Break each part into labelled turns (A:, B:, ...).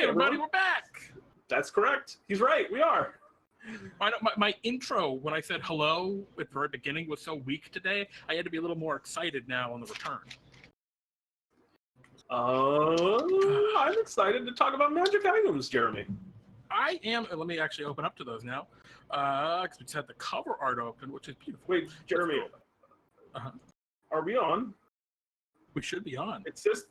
A: everybody,
B: everyone.
A: we're back.
B: That's correct. He's right. We are.
A: My intro, when I said hello at the very beginning, was so weak today. I had to be a little more excited now on the return.
B: I'm excited to talk about magic items, Jeremy.
A: I am. Let me actually open up to those now. Because we just had the cover art open, which is beautiful.
B: Wait, Jeremy, are we on?
A: We should be on.
B: It says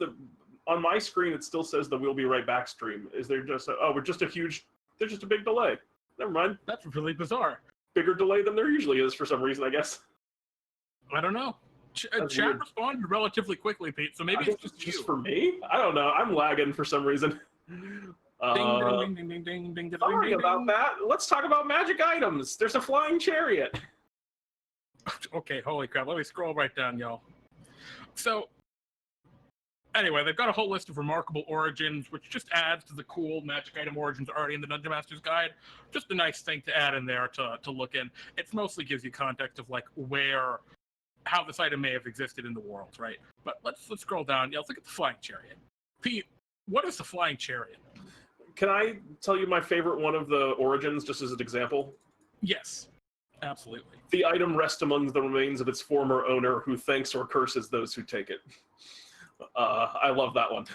B: on my screen, it still says the "We'll Be Right Back" stream. Is there just there's just a big delay. Never mind.
A: That's really bizarre.
B: Bigger delay than there usually is for some reason, I guess.
A: I don't know. Chat
B: weird.
A: responded relatively quickly, Pete, so maybe it's just you.
B: for me? I don't know. I'm lagging for some reason.
A: Ding, ding, ding, ding, ding, ding, ding,
B: Sorry
A: ding,
B: about
A: ding.
B: that. Let's talk about magic items. There's a flying chariot.
A: Okay, holy crap. Let me scroll right down, y'all. So, anyway, they've got a whole list of remarkable origins, which just adds to the cool magic item origins already in the Dungeon Master's Guide. Just a nice thing to add in there to look in. It mostly gives you context of like how this item may have existed in the world, right? But let's scroll down. Yeah, let's look at the flying chariot. Pete, what is the flying chariot?
B: Can I tell you my favorite one of the origins, just as an example?
A: Yes, absolutely.
B: The item rests among the remains of its former owner, who thanks or curses those who take it. I love that one.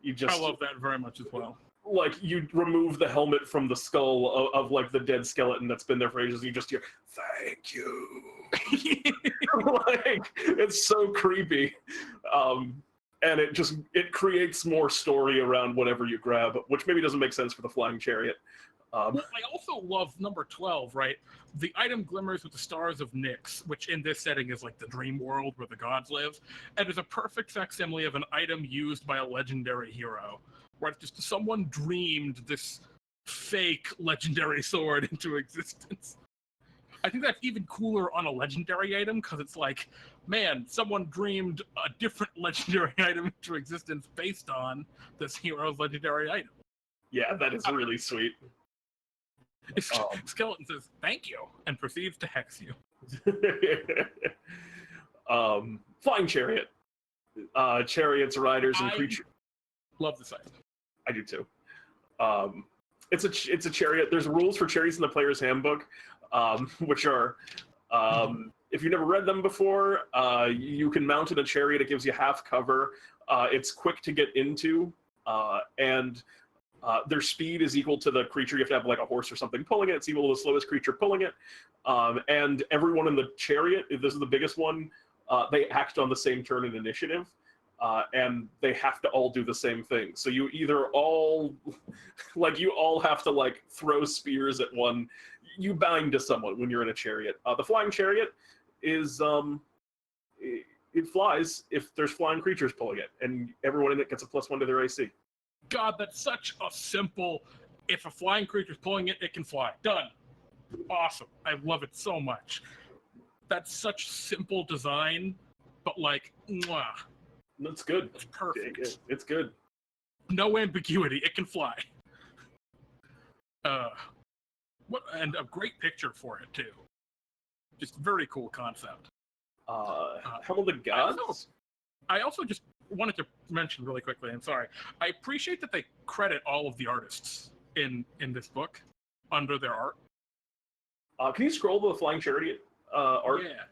A: I love that very much as well.
B: Like, you remove the helmet from the skull of like the dead skeleton that's been there for ages, and you just hear, "Thank you." Like, it's so creepy. And it creates more story around whatever you grab, which maybe doesn't make sense for the flying chariot.
A: Well, I also love number 12, right? The item glimmers with the stars of Nyx, which in this setting is like the dream world where the gods live, and is a perfect facsimile of an item used by a legendary hero, right? Just someone dreamed this fake legendary sword into existence. I think that's even cooler on a legendary item, because it's like, man, someone dreamed a different legendary item into existence based on this hero's legendary item.
B: Yeah, that is really sweet.
A: Skeleton says, "Thank you," and proceeds to hex you.
B: Flying chariot. Chariots, riders, and creatures.
A: Love this item.
B: I do too. It's a chariot. There's rules for chariots in the player's handbook, which are, if you've never read them before, you can mount in a chariot. It gives you half cover. It's quick to get into, and their speed is equal to the creature. You have to have like a horse or something pulling it. It's equal to the slowest creature pulling it. And everyone in the chariot, this is the biggest one, they act on the same turn in initiative. And they have to all do the same thing. So you either all, you all have to like throw spears at one. You bind to someone when you're in a chariot. The flying chariot is, it flies if there's flying creatures pulling it, and everyone in it gets a +1 to their AC.
A: God, that's such a simple, if a flying creature's pulling it, it can fly. Done. Awesome. I love it so much. That's such simple design, but like, mwah.
B: That's good.
A: It's perfect.
B: It's good.
A: No ambiguity. It can fly. And a great picture for it too. Just very cool concept.
B: Helm of the Gods?
A: I also just wanted to mention really quickly, I'm sorry, I appreciate that they credit all of the artists in this book under their art.
B: Can you scroll to the Flying Chariot art?
A: Yeah.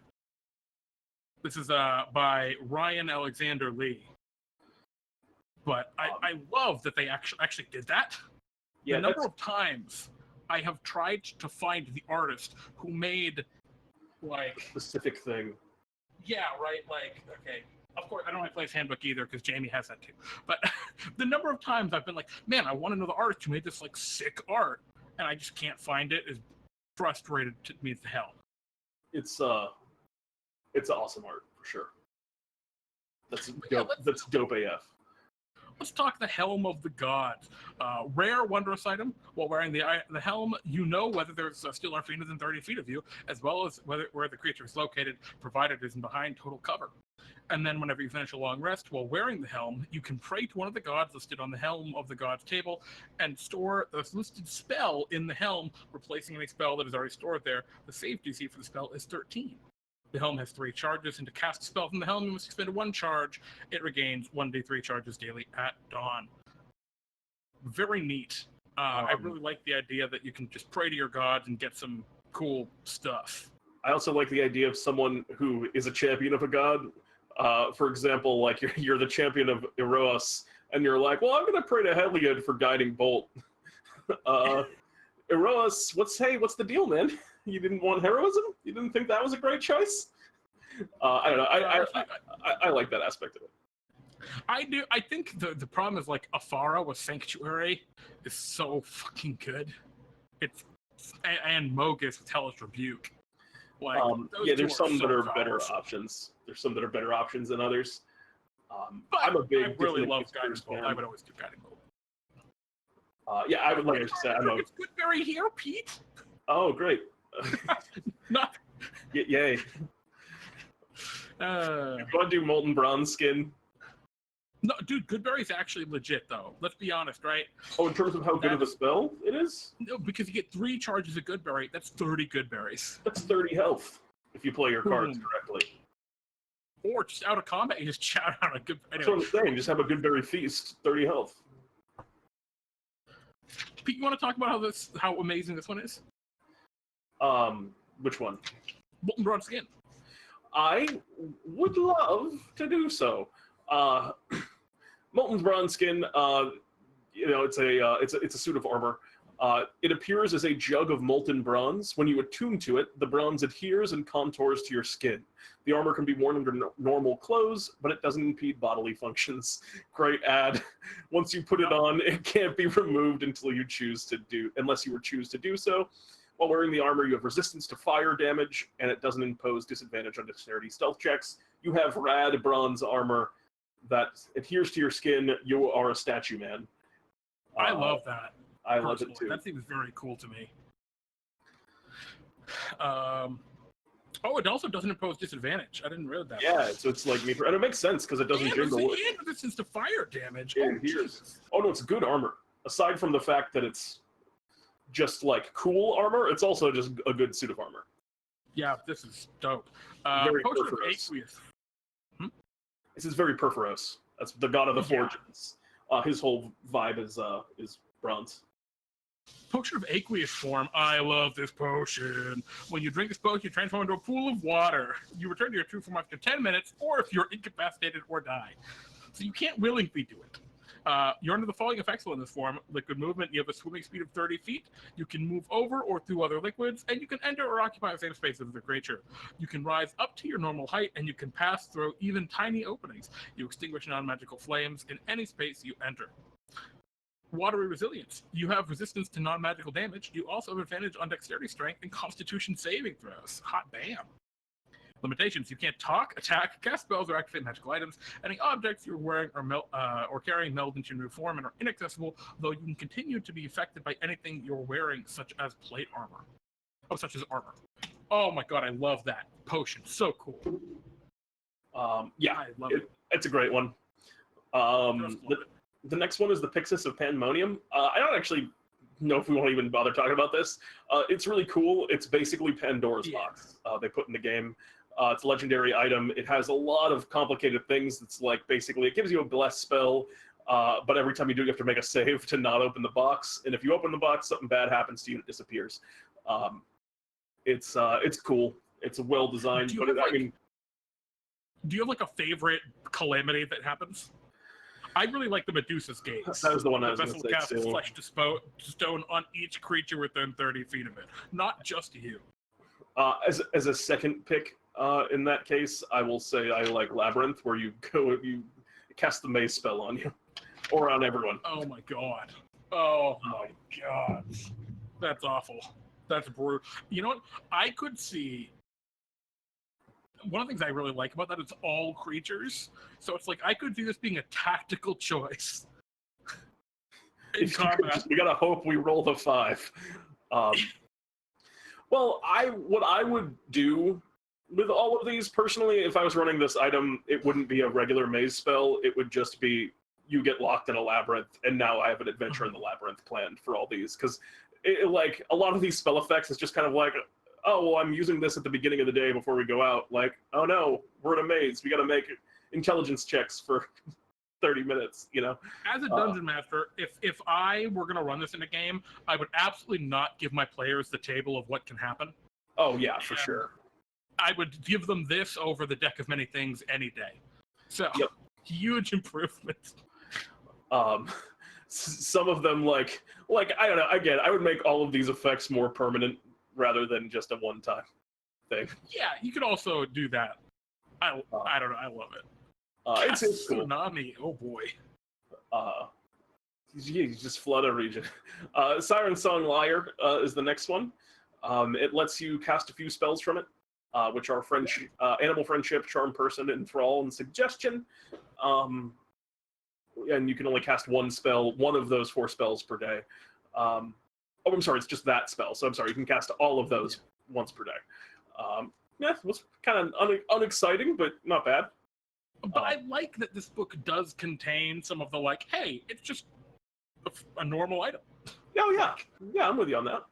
A: This is by Ryan Alexander Lee. But I love that they actually did that.
B: Yeah,
A: the number of times I have tried to find the artist who made like
B: a specific thing.
A: Yeah, right. Like, okay. Of course, I don't have Play's Handbook either because Jamie has that too. But the number of times I've been like, man, I want to know the artist who made this like sick art, and I just can't find it is frustrated to me to hell.
B: It's awesome art for sure. That's dope. That's dope AF.
A: Let's talk the Helm of the Gods. Rare, wondrous item. While wearing the helm, you know whether there's still or within 30 feet of you, as well as where the creature is located, provided it isn't behind total cover. And then whenever you finish a long rest while wearing the helm, you can pray to one of the gods listed on the Helm of the Gods table and store the listed spell in the helm, replacing any spell that is already stored there. The save DC for the spell is 13. The helm has 3 charges, and to cast a spell from the helm, you must expend 1 charge. It regains 1d3 charges daily at dawn. very neat. I really like the idea that you can just pray to your gods and get some cool stuff.
B: I also like the idea of someone who is a champion of a god. For example, like you're the champion of Eros, and you're like, well, I'm going to pray to Heliod for guiding bolt. Eros, what's the deal, man? You didn't want heroism? You didn't think that was a great choice? I don't know. I like that aspect of it.
A: I do. I think the problem is like Afara with Sanctuary is so fucking good. And Mogus with Hellish Rebuke. Like,
B: there's some that are better
A: powerful.
B: options. There's some that are better options than others.
A: But
B: I'm a big.
A: I really love Guiding Bolt. I would always do Guiding Bolt.
B: I would like to say
A: It's Goodberry here, Pete.
B: Oh, great!
A: Not.
B: Yay! You want to do Molten Bronze Skin?
A: No, dude, Goodberry's actually legit, though. Let's be honest, right?
B: Oh, in terms of how good of a spell it is?
A: No, because you get 3 charges of Goodberry. That's 30 Goodberries.
B: That's 30 health if you play your cards correctly.
A: Or just out of combat, you just shout out a good.
B: That's what I'm saying. Just have a Goodberry feast, 30 health.
A: Pete, you want to talk about how amazing this one is?
B: Which one?
A: Molten Bronze Skin.
B: I would love to do so. Molten Bronze Skin, it's a suit of armor. It appears as a jug of molten bronze. When you attune to it, the bronze adheres and contours to your skin. The armor can be worn under normal clothes, but it doesn't impede bodily functions. Great ad. Once you put it on, it can't be removed unless you choose to do so. While wearing the armor, you have resistance to fire damage, and it doesn't impose disadvantage on dexterity stealth checks. You have rad bronze armor that adheres to your skin. You are a statue man.
A: I love that.
B: I love it too.
A: That seems very cool to me. It also doesn't impose disadvantage. I didn't realize that.
B: Yeah, so it's like me, and it makes sense because it doesn't jingle.
A: And resistance to fire damage.
B: No, it's good armor. Aside from the fact that it's just like cool armor, it's also just a good suit of armor.
A: Yeah, this is dope.
B: Very
A: Potion of
B: Perforos.
A: Aqueous.
B: This is very Perforos. That's the god of the forges. His whole vibe is bronze.
A: Potion of Aqueous form. I love this potion. When you drink this potion, you transform into a pool of water. You return to your true form after 10 minutes, or if you're incapacitated or die. So you can't willingly do it. You're under the following effects in this form. Liquid movement, you have a swimming speed of 30 feet. You can move over or through other liquids, and you can enter or occupy the same space as the creature. You can rise up to your normal height, and you can pass through even tiny openings. You extinguish non-magical flames in any space you enter. Watery resilience. You have resistance to non-magical damage. You also have advantage on dexterity strength and constitution saving throws. Hot damn. Limitations. You can't talk, attack, cast spells, or activate magical items. Any objects you're wearing or carrying meld into your new form and are inaccessible, though you can continue to be affected by anything you're wearing, such as plate armor. Such as armor. Oh my god, I love that. Potion. So cool.
B: I love
A: it.
B: It's a great one. The next one is the Pyxis of Pandemonium. I don't actually know if we won't even bother talking about this. It's really cool. It's basically Pandora's box they put in the game. It's a legendary item. It has a lot of complicated things. It's like basically it gives you a bless spell, but every time you do, you have to make a save to not open the box. And if you open the box, something bad happens to you and it disappears. It's cool. It's well designed.
A: Do you have like a favorite calamity that happens? I really like the Medusa's Gaze.
B: That was the one I was
A: going to
B: say
A: cast
B: too.
A: Flesh to Stone on each creature within 30 feet of it, not just you.
B: As a second pick, in that case, I will say I like Labyrinth, where you cast the maze spell on you, or on everyone.
A: Oh my god. Oh my god. That's awful. That's brutal. You know what? I could see. One of the things I really like about that is all creatures. So it's like I could see this being a tactical choice. In combat.
B: We gotta hope we roll the 5. Well, what I would do with all of these personally, if I was running this item, it wouldn't be a regular maze spell. It would just be you get locked in a labyrinth, and now I have an adventure in the labyrinth planned for all these. Because like a lot of these spell effects is just kind of like, oh, well, I'm using this at the beginning of the day before we go out. Like, oh no, we're in a maze. We got to make intelligence checks for 30 minutes, you know.
A: As a dungeon master, if I were going to run this in a game, I would absolutely not give my players the table of what can happen.
B: Oh yeah, for sure.
A: I would give them this over the deck of many things any day. So, huge improvement.
B: Some of them like I don't know. Again, I would make all of these effects more permanent rather than just a one-time thing.
A: Yeah, you could also do that. I don't know. I love it.
B: It's cool.
A: Tsunami. Oh boy.
B: You just flood a region. Siren Song Lyre is the next one. It lets you cast a few spells from it, which are animal friendship, charm person, enthrall, and suggestion. And you can only cast one of those 4 spells per day. I'm sorry, it's just that spell. So I'm sorry, you can cast all of those once per day. It was kind of unexciting, but not bad.
A: But I like that this book does contain some of the hey, it's just a normal item.
B: Oh yeah, I'm with you on that.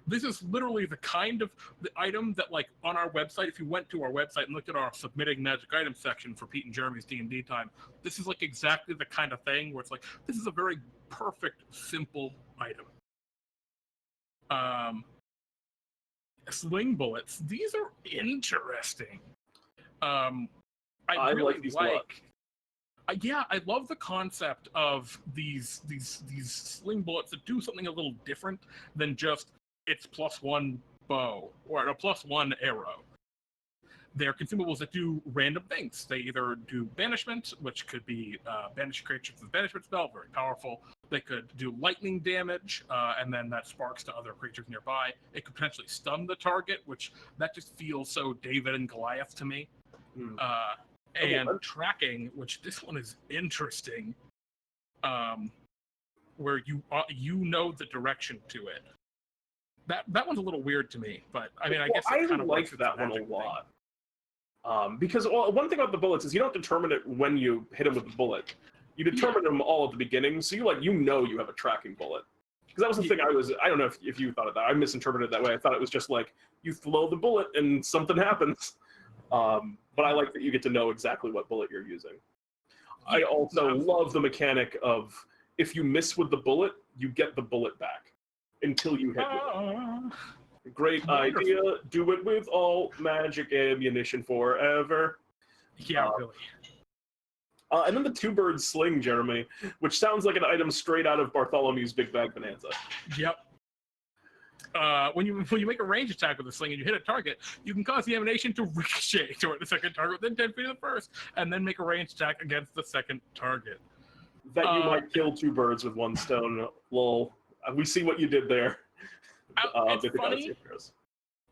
A: This is literally the kind of the item that, on our website, if you went to our website and looked at our submitting magic items section for Pete and Jeremy's D&D time, this is exactly the kind of thing where it's this is a very perfect, simple item. Sling Bullets. These are interesting. I really
B: like these
A: yeah, I love the concept of these sling bullets that do something a little different than just it's +1 bow or a +1 arrow. They're consumables that do random things. They either do banishment, which could be banish creatures with banishment spell, very powerful. They could do lightning damage, and then that sparks to other creatures nearby. It could potentially stun the target, which that just feels so David and Goliath to me. And tracking, which this one is interesting, where you know the direction to it. That one's a little weird to me, but I mean, I guess it kind of
B: like that one a lot. Because one thing about the bullets is you don't determine it when you hit them with the bullet. You determine them all at the beginning, so you you have a tracking bullet. Because that was the thing I don't know if you thought of that. I misinterpreted it that way. I thought it was just you throw the bullet and something happens. But I like that you get to know exactly what bullet you're using. I also love the mechanic of if you miss with the bullet, you get the bullet back until you hit with it. Great idea. Do it with all magic ammunition forever.
A: Yeah, really.
B: And then the 2-bird sling, Jeremy, which sounds like an item straight out of Bartholomew's Big Bag Bonanza.
A: Yep. When you make a range attack with a sling and you hit a target, you can cause the emanation to ricochet toward the second target within 10 feet of the first, and then make a range attack against the second target.
B: That you might kill 2 birds with 1 stone. Lol. We see what you did there.
A: It's funny.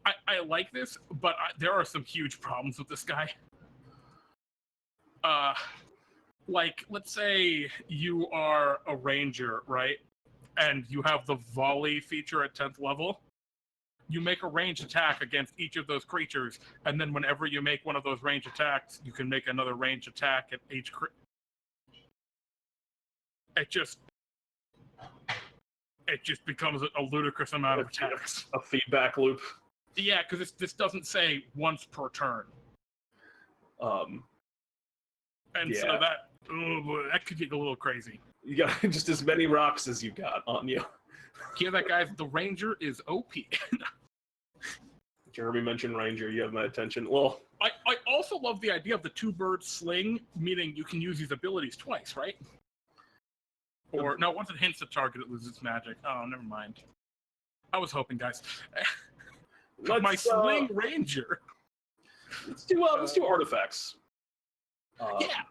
A: I like this, but there are some huge problems with this guy. Let's say you are a ranger, right? And you have the volley feature at 10th level. You make a ranged attack against each of those creatures, and then whenever you make one of those ranged attacks, you can make another ranged attack at each It just becomes a ludicrous amount of attacks.
B: A feedback loop.
A: Yeah, because this doesn't say once per turn. And so that could get a little crazy.
B: You got just as many rocks as you got on you.
A: Hear that, guys? The Ranger is OP.
B: Jeremy mentioned Ranger. You have my attention. Well,
A: I also love the idea of the 2-bird sling, meaning you can use these abilities twice, right? Or no, once it hits the target, it loses its magic. Oh, never mind. I was hoping, guys. My Sling Ranger.
B: Let's do artifacts.
A: Yeah.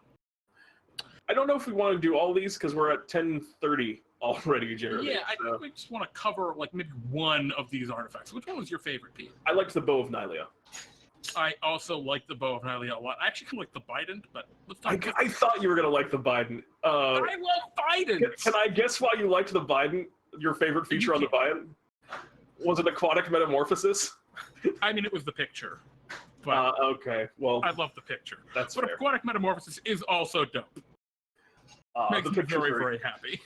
B: I don't know if we want to do all these because we're at 10:30 already, Jeremy.
A: Yeah, I think we just want to cover maybe one of these artifacts. Which one was your favorite, Pete?
B: I liked the Bow of Nylea.
A: I also like the Bow of Nylea a lot. I actually kind of like the Bident, but let's talk about
B: I thought you were going to like the Bident.
A: I love Bident!
B: Can I guess why you liked the Bident? Your favorite feature on the Bident? Was it aquatic metamorphosis?
A: I mean, it was the picture. But
B: okay, well...
A: I love the picture.
B: That's
A: But
B: fair.
A: aquatic metamorphosis is also dope. Makes me very, very happy.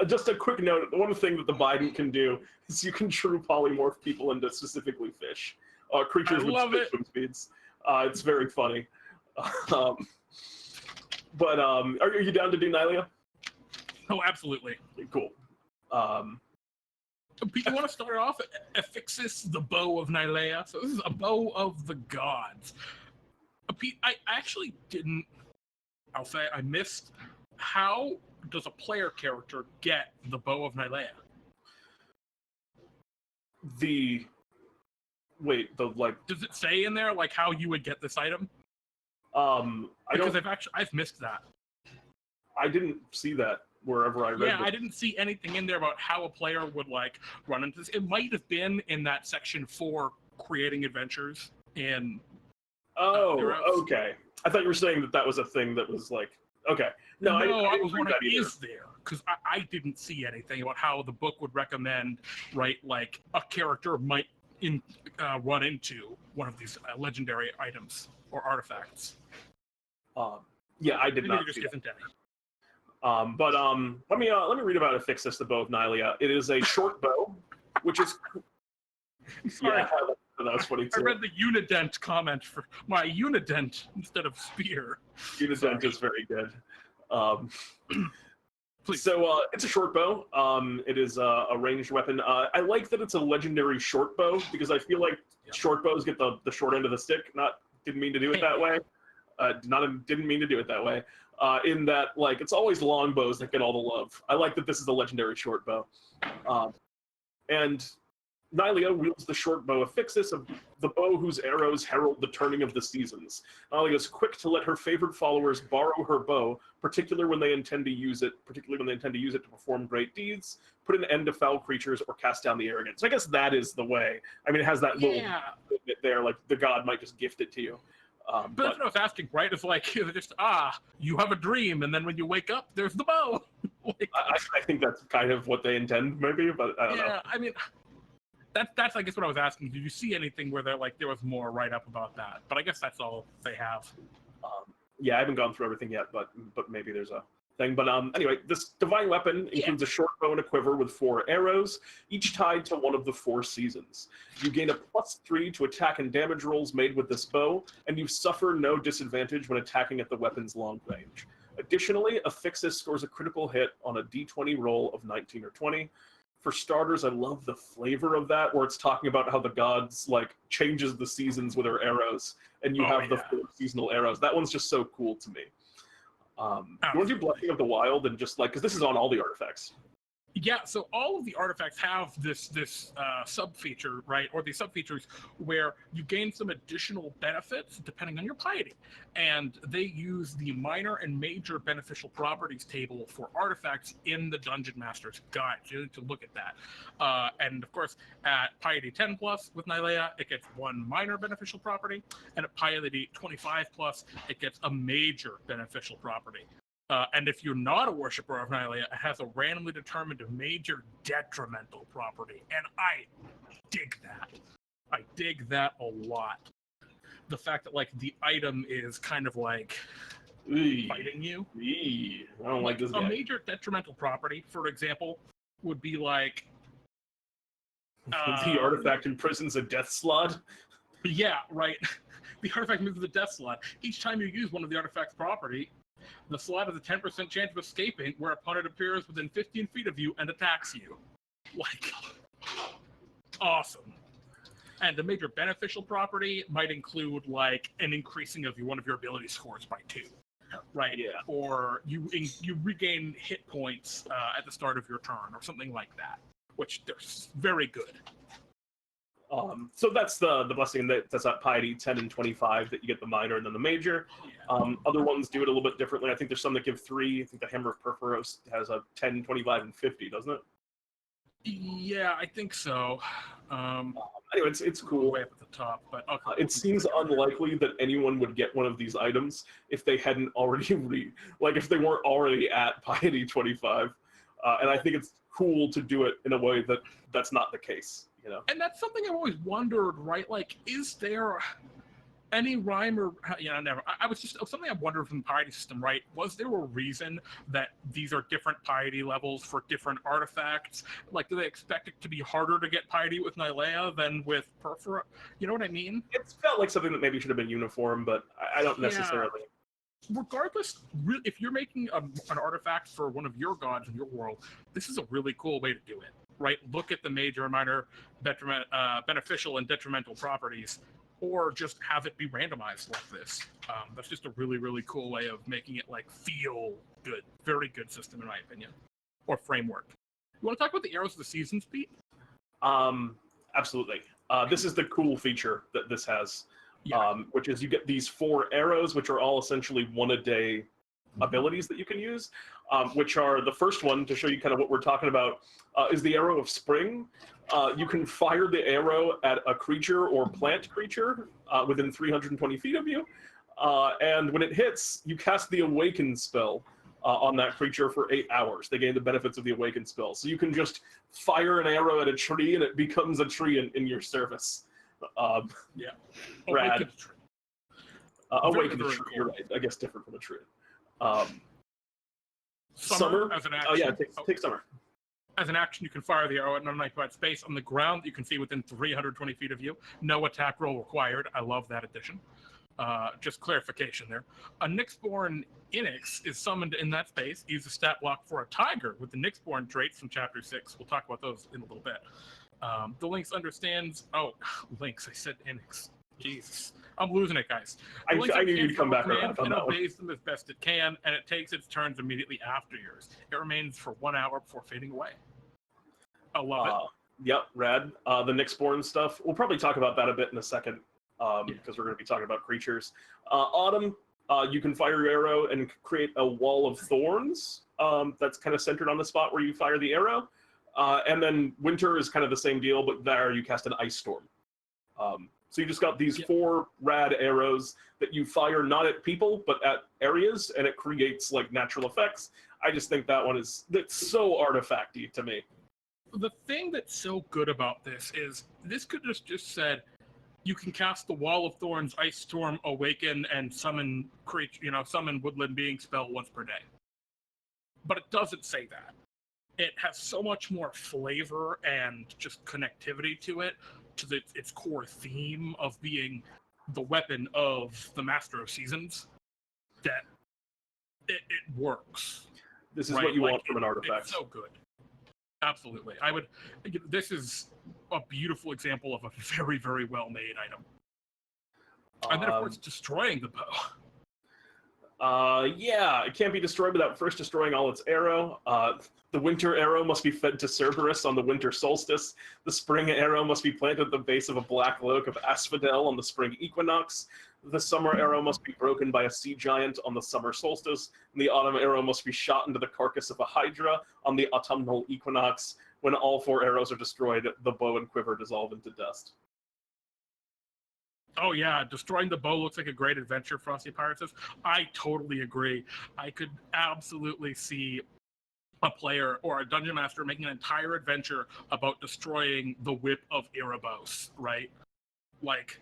B: Just a quick note, one thing that the Bident can do is you can true polymorph people into specifically fish. Creatures with swim speeds. It's very funny. But are you down to do Nylea?
A: Oh, absolutely.
B: Cool.
A: Pete, you want to start off? Affixis, the bow of Nylea. So this is a bow of the gods. Pete, I actually didn't. I'll say I missed. How does a player character get the bow of Nylea?
B: Does
A: it say in there like how you would get this item? I've missed that.
B: I didn't see that wherever I read.
A: Yeah, I didn't see anything in there about how a player would like run into this. It might have been in that section for creating adventures in.
B: Oh, okay. I thought you were saying that was a thing that was like, okay. No, I was wondering,
A: is there? Because I didn't see anything about how the book would recommend, right, like a character might run into one of these legendary items or artifacts.
B: Yeah, I did not see that. Isn't any. But let me read about Affixis, the bow of Nylea. It is a short bow, which is.
A: Sorry.
B: Yeah, that was funny too.
A: I read the Unident comment for my Unident instead of spear.
B: Unident is very good.
A: Please.
B: So it's a short bow. It is a ranged weapon. I like that it's a legendary short bow because I feel like short bows get the short end of the stick. Didn't mean to do it that way. Didn't mean to do it that way. In that, like, it's always long bows that get all the love. I like that this is a legendary short bow. And Nylea wields the short bow Affixis, of the bow whose arrows herald the turning of the seasons. Nylea is quick to let her favored followers borrow her bow, particularly when they intend to use it to perform great deeds, put an end to foul creatures, or cast down the arrogant. So I guess that is the way. I mean, it has that little bit there, like the god might just gift it to you.
A: But that's what I was asking, right? It's like just you have a dream, and then when you wake up, there's the bow.
B: Like, I think that's kind of what they intend, maybe, but I don't know.
A: Yeah, I mean, that's I guess what I was asking. Did you see anything where there was more write up about that? But I guess that's all they have.
B: Yeah, I haven't gone through everything yet, but maybe there's a thing. But anyway, this divine weapon includes a short bow and a quiver with 4 arrows, each tied to one of the 4 seasons. You gain a +3 to attack and damage rolls made with this bow, and you suffer no disadvantage when attacking at the weapon's long range. Additionally, Affixis scores a critical hit on a d20 roll of 19 or 20. For starters, I love the flavor of that, where it's talking about how the gods like changes the seasons with her arrows, and you have the 4 seasonal arrows. That one's just so cool to me. You want to do Blessing of the Wild and just like, because this is on all the artifacts.
A: Yeah, so all of the artifacts have this sub-feature, right, or these sub-features where you gain some additional benefits depending on your piety. And they use the minor and major beneficial properties table for artifacts in the Dungeon Master's Guide. So you need to look at that. And of course, at piety 10 plus with Nylea, it gets 1 minor beneficial property, and at piety 25 plus, it gets a major beneficial property. And if you're not a worshiper of Nylea, it has a randomly determined major detrimental property. And I dig that. I dig that a lot. The fact that, like, the item is kind of like fighting you.
B: I don't like this guy.
A: A major detrimental property, for example, would be like...
B: the artifact imprisons a death slot?
A: Yeah, right. The artifact moves the death slot. Each time you use one of the artifact's property, the slot has a 10% chance of escaping where opponent appears within 15 feet of you and attacks you. Like, awesome. And the major beneficial property might include, like, an increasing of one of your ability scores by 2. Right?
B: Yeah.
A: Or you regain hit points at the start of your turn or something like that, which they're very good.
B: So that's the blessing that's at piety 10 and 25 that you get the minor and then the major. Other ones do it a little bit differently. I think there's some that give 3. I think the Hammer of Perforos has a 10, 25, and 50, doesn't it?
A: Yeah, I think so.
B: Anyway, it's cool.
A: Way up at the top, but
B: it seems unlikely that anyone would get one of these items if they hadn't already if they weren't already at piety 25. And I think it's cool to do it in a way that's not the case. You know?
A: And that's something I've always wondered, right? Like, is there any rhyme or never? I was just something I wondered from the piety system, right? Was there a reason that these are different piety levels for different artifacts? Like, do they expect it to be harder to get piety with Nylea than with Perfora? You know what I mean?
B: It felt like something that maybe should have been uniform, but I don't necessarily.
A: regardless, if you're making an artifact for one of your gods in your world, this is a really cool way to do it, right? Look at the major and minor beneficial and detrimental properties, or just have it be randomized like this. That's just a really, really cool way of making it like feel good. Very good system, in my opinion, or framework. You want to talk about the arrows of the seasons, Pete?
B: Absolutely. This is the cool feature that this has.
A: Yeah.
B: Which is you get these 4 arrows, which are all essentially 1-a-day abilities that you can use, which are the first one, to show you kind of what we're talking about, is the Arrow of Spring. You can fire the arrow at a creature or plant creature within 320 feet of you, and when it hits, you cast the Awaken spell on that creature for 8 hours. They gain the benefits of the Awaken spell. So you can just fire an arrow at a tree, and it becomes a tree in your service.
A: Yeah.
B: Rad. Awaken
A: Very
B: tree,
A: cool.
B: you're right. I guess different from a tree.
A: Summer as an action.
B: Oh yeah, take Summer.
A: As an action, you can fire the arrow at an unoccupied space on the ground that you can see within 320 feet of you. No attack roll required. I love that addition. Just clarification there. A Nyxborn Inix is summoned in that space. Use a stat block for a tiger with the Nyxborn traits from Chapter 6. We'll talk about those in a little bit. The Lynx understands... Oh, Lynx. I said Inix. Jesus. I'm losing it, guys.
B: I knew you'd come back around on
A: and
B: that one.
A: obeys them as best it can, and it takes its turns immediately after yours. It remains for 1 hour before fading away. I love it.
B: Yep, rad. The Nyxborn stuff, we'll probably talk about that a bit in a second, because we're going to be talking about creatures. Autumn, you can fire your arrow and create a wall of thorns that's kind of centered on the spot where you fire the arrow. And then Winter is kind of the same deal, but there you cast an Ice Storm. So you just got these 4 rad arrows that you fire not at people, but at areas, and it creates like natural effects. I just think that's so artifacty to me.
A: The thing that's so good about this is this could just said you can cast the Wall of Thorns, Ice Storm, Awaken, and summon summon woodland being spell once per day. But it doesn't say that. It has so much more flavor and just connectivity to it, to its core theme of being the weapon of the Master of Seasons, that it works.
B: This is what you want from an artifact.
A: It's so good. Absolutely. This is a beautiful example of a very, very well-made item. And then, of course, destroying the bow.
B: Yeah, it can't be destroyed without first destroying all its arrow. The winter arrow must be fed to Cerberus on the winter solstice. The spring arrow must be planted at the base of a black oak of asphodel on the spring equinox. The summer arrow must be broken by a sea giant on the summer solstice. And the autumn arrow must be shot into the carcass of a hydra on the autumnal equinox. When all 4 arrows are destroyed, the bow and quiver dissolve into dust.
A: Oh yeah, destroying the bow looks like a great adventure, Frosty Pirate says. I totally agree. I could absolutely see a player or a dungeon master making an entire adventure about destroying the whip of Erebos, right? Like,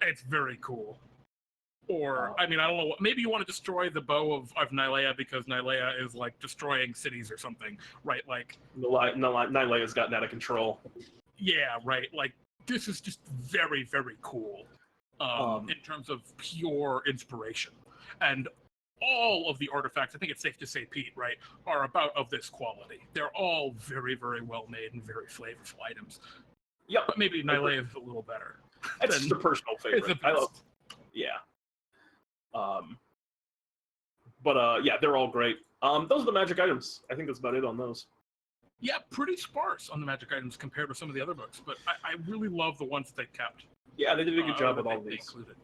A: it's very cool. Or, I mean, I don't know, maybe you want to destroy the bow of Nylea because Nylea is, like, destroying cities or something, right? Like...
B: Nylea's gotten out of control.
A: Yeah, right. Like, this is just very, very cool in terms of pure inspiration. And all of the artifacts, I think it's safe to say, Pete, right, are about of this quality. They're all very, very well made and very flavorful items.
B: Yep.
A: But maybe Nylea is a little better.
B: It's just a personal favorite. I love. Yeah. Yeah, they're all great. Those are the magic items. I think that's about it on those.
A: Yeah, pretty sparse on the magic items compared to some of the other books, but I really love the ones that they kept.
B: Yeah, they did a good job with all of these.
A: Included.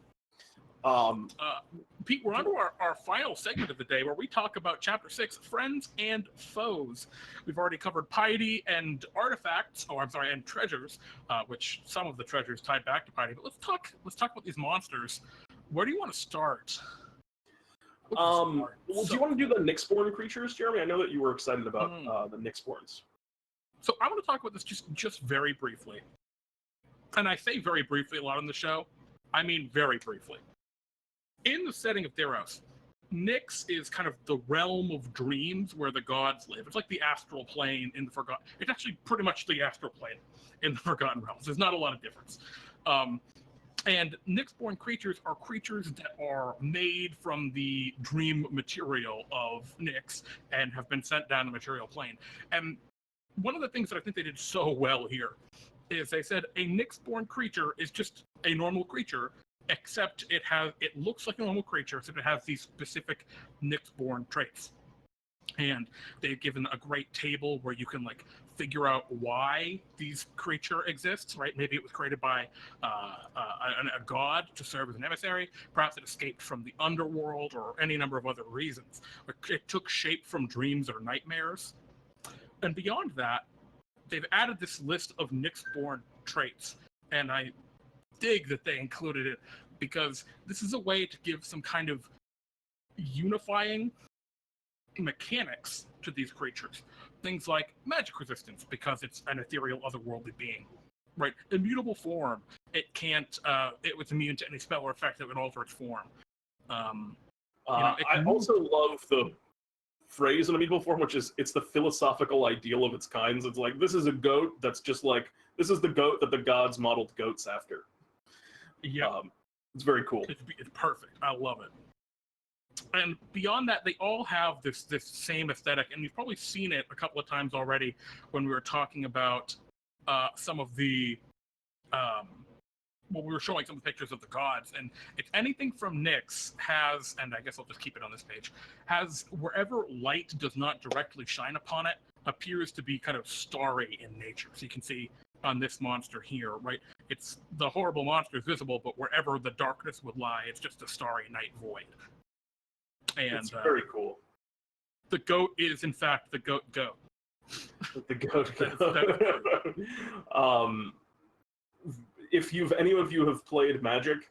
A: Pete, we're on to our final segment of the day where we talk about Chapter 6, Friends and Foes. We've already covered piety and artifacts, and treasures, which some of the treasures tied back to piety. But let's talk about these monsters. Where do you want to start?
B: Well, do you want to do the Nyxborn creatures, Jeremy? I know that you were excited about the Nyxborns.
A: So I want to talk about this just very briefly. And I say very briefly a lot on the show. I mean very briefly. In the setting of Theros, Nyx is kind of the realm of dreams where the gods live. It's like the astral plane in the Forgotten... It's actually pretty much the astral plane in the Forgotten Realms. There's not a lot of difference. And Nyx-born creatures are creatures that are made from the dream material of Nyx and have been sent down the material plane. And one of the things that I think they did so well here is they said a Nyx-born creature is just a normal creature, except it looks like a normal creature, except it has these specific Nyx-born traits. And they've given a great table where you can like figure out why these creature exists, right? Maybe it was created by a god to serve as an emissary. Perhaps it escaped from the underworld, or any number of other reasons. It took shape from dreams or nightmares. And beyond that, they've added this list of Nyx-born traits, and I dig that they included it because this is a way to give some kind of unifying mechanics to these creatures. Things like magic resistance, because it's an ethereal otherworldly being, right? Immutable form, it was immune to any spell or effect that would alter its form.
B: I also love the phrase in immutable form, which is it's the philosophical ideal of its kinds. It's like, this is a goat that's just like, this is the goat that the gods modeled goats after.
A: Yeah.
B: It's very cool.
A: It's perfect. I love it. And beyond that, they all have this same aesthetic, and you've probably seen it a couple of times already when we were talking about some of the we were showing some pictures of the gods. And it's anything from Nyx has, and I guess I'll just keep it on this page, has wherever light does not directly shine upon it, appears to be kind of starry in nature. So you can see on this monster here, right? It's the horrible monster is visible, but wherever the darkness would lie, it's just a starry night void. And
B: it's very cool.
A: The goat is, in fact, the goat.
B: The goat. If any of you have played Magic,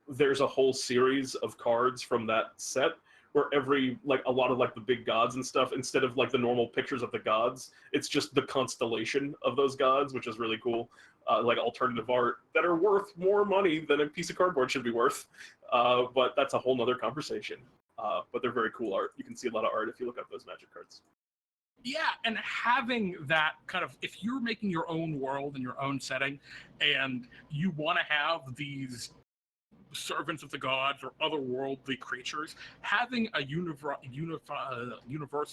B: there's a whole series of cards from that set where a lot of like the big gods and stuff, instead of like the normal pictures of the gods, it's just the constellation of those gods, which is really cool. Like alternative art that are worth more money than a piece of cardboard should be worth. But that's a whole nother conversation. But they're very cool art. You can see a lot of art if you look up those Magic cards.
A: Yeah, and having that kind of, if you're making your own world and your own setting, and you want to have these servants of the gods or otherworldly creatures, having a universal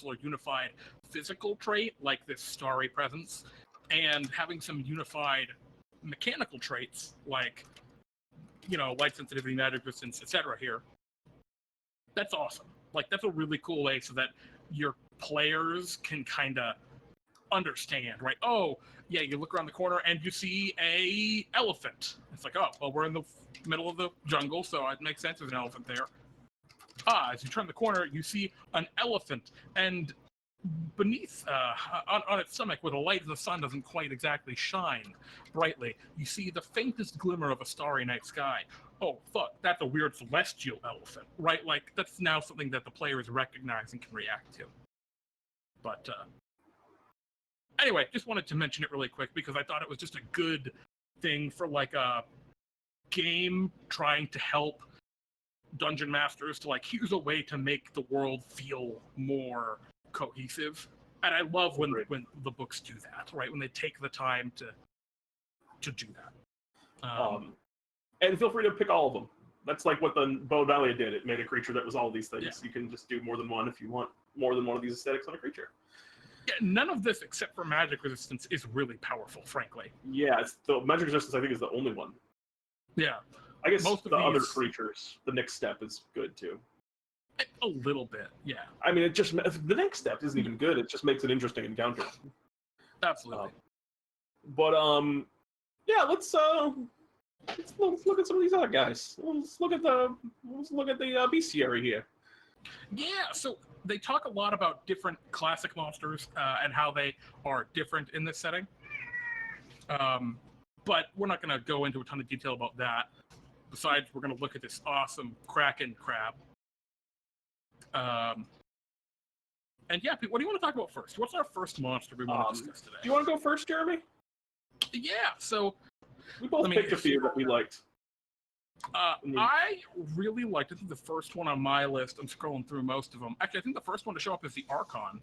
A: or unified physical trait like this starry presence, and having some unified mechanical traits like, light sensitivity, magic resistance, etc. here, that's awesome. Like, that's a really cool way so that your players can kind of understand, right? Oh, yeah, you look around the corner and you see a elephant. It's like, oh, well, we're in the middle of the jungle, so it makes sense there's an elephant there. As you turn the corner, you see an elephant, and beneath, on its stomach, where the light of the sun doesn't quite exactly shine brightly, you see the faintest glimmer of a starry night sky. Oh, fuck, that's a weird celestial elephant, right? Like, that's now something that the players recognize and can react to. But, anyway, just wanted to mention it really quick because I thought it was just a good thing for, like, a game trying to help dungeon masters to, like, here's a way to make the world feel more cohesive. And I love when the books do that, right? When they take the time to do that.
B: And feel free to pick all of them. That's like what the Bodalia did. It made a creature that was all these things.
A: Yeah.
B: You can just do more than one if you want more than one of these aesthetics on a creature.
A: Yeah, none of this, except for magic resistance, is really powerful, frankly.
B: Yeah, the magic resistance, I think, is the only one.
A: Yeah.
B: I guess
A: most of
B: the
A: these,
B: other creatures, the next step is good too.
A: A little bit, yeah.
B: I mean, the next step isn't even good. It just makes an interesting encounter.
A: Absolutely.
B: Yeah, let's look at some of these other guys. Let's look at the bestiary here.
A: Yeah, so they talk a lot about different classic monsters and how they are different in this setting. But we're not going to go into a ton of detail about that. Besides, we're going to look at this awesome Kraken crab. And yeah, Pete, what do you want to talk about first? What's our first monster we want to discuss today?
B: Do you want to go first, Jeremy?
A: Yeah, so
B: we both picked a few that we liked.
A: I really liked, I think the first one on my list, I'm scrolling through most of them. Actually, I think the first one to show up is the Archon.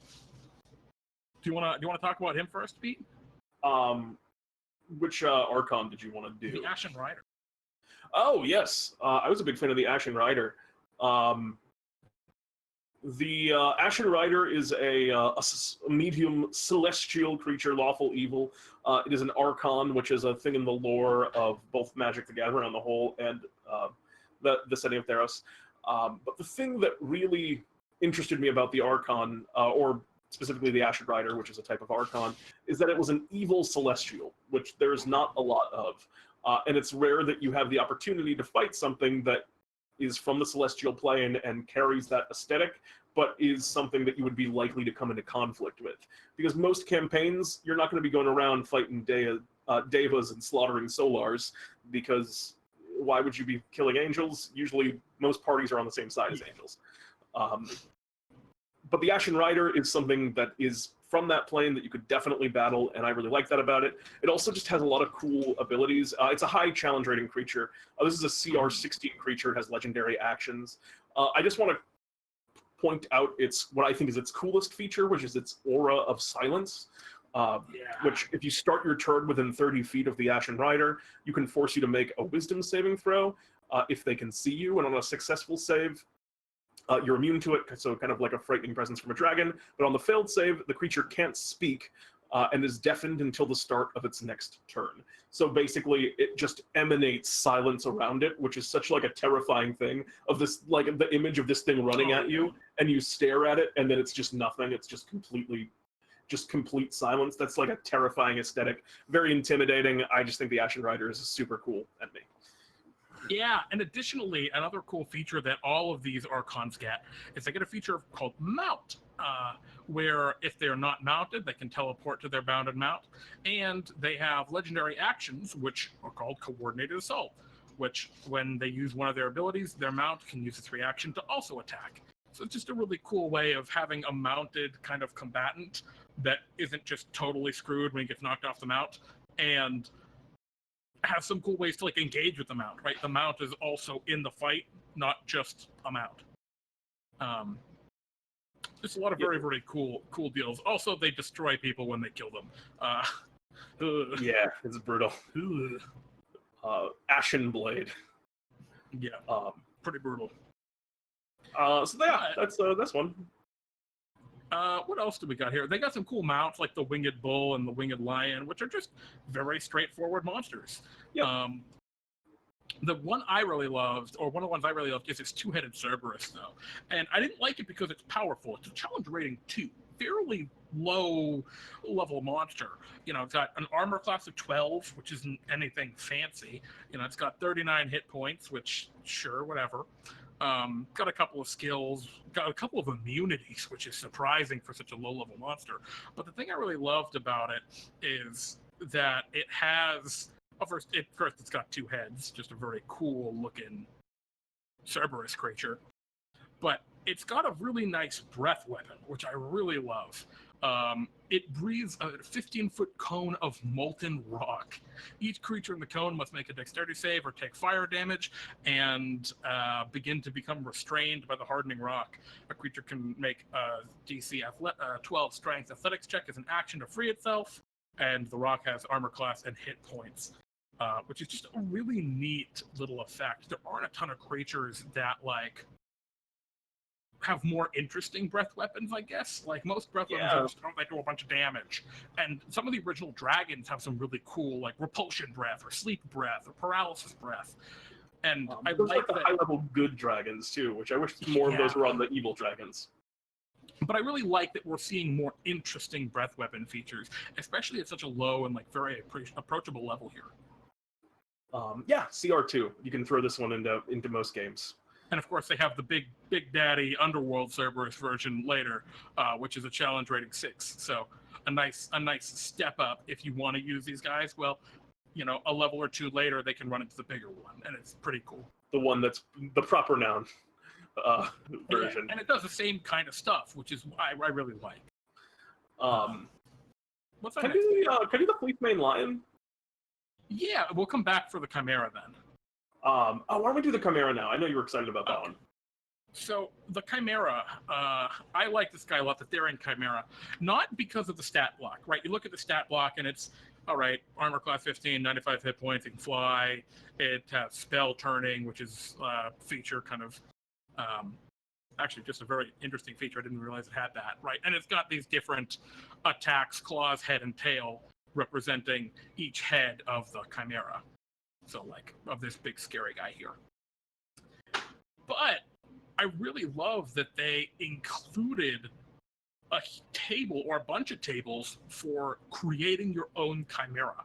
A: Do you want to talk about him first, Pete?
B: Which Archon did you want to do?
A: The Ashen Rider.
B: Oh yes, I was a big fan of the Ashen Rider. The Ashen Rider is a medium celestial creature, lawful evil. It is an Archon, which is a thing in the lore of both Magic the Gathering on the whole and the setting of Theros. But the thing that really interested me about the Archon, or specifically the Ashen Rider, which is a type of Archon, is that it was an evil celestial, which there's not a lot of. And it's rare that you have the opportunity to fight something that is from the celestial plane and carries that aesthetic, but is something that you would be likely to come into conflict with. Because most campaigns, you're not going to be going around fighting Devas and slaughtering Solars, because why would you be killing angels? Usually, most parties are on the same side as angels. But the Ashen Rider is something that is from that plane that you could definitely battle, and I really like that about it. It also just has a lot of cool abilities. It's a high challenge rating creature. This is a CR16 creature. It has legendary actions. I just want to point out what I think is its coolest feature, which is its aura of silence. Which, if you start your turn within 30 feet of the Ashen Rider, you can force you to make a Wisdom saving throw if they can see you, and on a successful save, you're immune to it, so kind of like a frightening presence from a dragon. But on the failed save, the creature can't speak and is deafened until the start of its next turn. So basically, it just emanates silence around it, which is such like a terrifying thing of this, like the image of this thing running at you, and you stare at it, and then it's just nothing. It's just complete silence. That's like a terrifying aesthetic, very intimidating. I just think the Ashen Rider is super cool at me.
A: Yeah, and additionally, another cool feature that all of these Archons get is they get a feature called Mount, where if they're not mounted, they can teleport to their bounded mount, and they have legendary actions, which are called Coordinated Assault, which, when they use one of their abilities, their mount can use its reaction to also attack. So it's just a really cool way of having a mounted kind of combatant that isn't just totally screwed when he gets knocked off the mount, and have some cool ways to like engage with the mount, right? The mount is also in the fight, not just a mount. Just a lot of very, very cool deals. Also, they destroy people when they kill them.
B: Yeah, it's brutal. Ashen Blade.
A: Yeah, pretty brutal.
B: So yeah, that's one.
A: What else do we got here? They got some cool mounts like the Winged Bull and the Winged Lion, which are just very straightforward monsters.
B: Yep.
A: The one I really loved, or one of the ones I really loved, is its two-headed Cerberus, though. And I didn't like it because it's powerful. It's a challenge rating 2, fairly low-level monster. You know, it's got an armor class of 12, which isn't anything fancy. You know, it's got 39 hit points, which, sure, whatever. Got a couple of skills, got a couple of immunities, which is surprising for such a low-level monster. But the thing I really loved about it is that it has... First, it's got 2 heads, just a very cool-looking Cerberus creature. But it's got a really nice breath weapon, which I really love. It breathes a 15-foot cone of molten rock. Each creature in the cone must make a dexterity save or take fire damage and begin to become restrained by the hardening rock. A creature can make a DC 12 strength athletics check as an action to free itself, and the rock has armor class and hit points, which is just a really neat little effect. There aren't a ton of creatures that, like, have more interesting breath weapons, I guess. Like, most breath weapons are just, they do a bunch of damage. And some of the original dragons have some really cool, like, repulsion breath, or sleep breath, or paralysis breath. And I like
B: the high-level good dragons, too, which I wish more of those were on the evil dragons.
A: But I really like that we're seeing more interesting breath weapon features, especially at such a low and, like, very approachable level here.
B: Yeah, CR2. You can throw this one into most games.
A: And of course, they have the big daddy Underworld Cerberus version later, which is a challenge rating 6. So a nice step up if you want to use these guys. Well, you know, a level or 2 later, they can run into the bigger one, and it's pretty cool.
B: The one that's the proper noun version.
A: And it does the same kind of stuff, which is I really like. What's that?
B: Can you do the Fleece-Mane Lion?
A: Yeah, we'll come back for the Chimera then.
B: Why don't we do the Chimera now? I know you were excited about that one.
A: So the Chimera, I like this guy a lot, the Therian Chimera, not because of the stat block, right? You look at the stat block and it's all right, armor class 15, 95 hit points, it can fly. It has spell turning, which is a feature kind of, actually just a very interesting feature. I didn't realize it had that, right? And it's got these different attacks, claws, head, and tail, representing each head of the Chimera. So, like, of this big scary guy here. But I really love that they included a table or a bunch of tables for creating your own Chimera.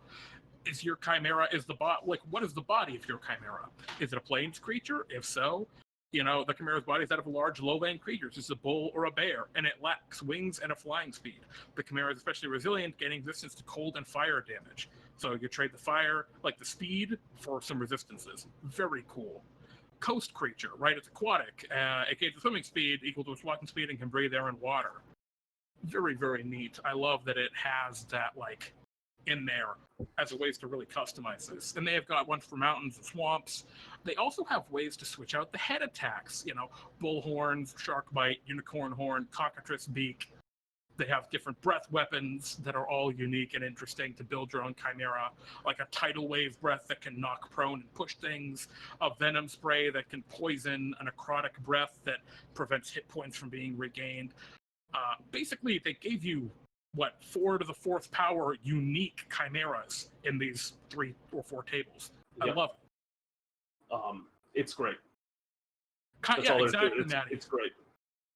A: Is your Chimera, what is the body of your Chimera? Is it a plains creature? If so, the Chimera's body is that of a large lowland creature. It's a bull or a bear, and it lacks wings and a flying speed. The Chimera is especially resilient, gaining resistance to cold and fire damage. So you trade the fire, like the speed, for some resistances. Very cool. Coast creature, right? It's aquatic. It gains a swimming speed equal to its walking speed and can breathe air and water. Very, very neat. I love that it has that, like, in there as a ways to really customize this. And they have got ones for mountains and swamps. They also have ways to switch out the head attacks, bull horns, shark bite, unicorn horn, cockatrice beak. They have different breath weapons that are all unique and interesting to build your own Chimera, like a tidal wave breath that can knock prone and push things, a venom spray that can poison, a necrotic breath that prevents hit points from being regained. Basically, they gave you 4 to the 4th power unique chimeras in these 3 or 4 tables.
B: Yep.
A: I love
B: it. It's great.
A: Exactly.
B: It's great.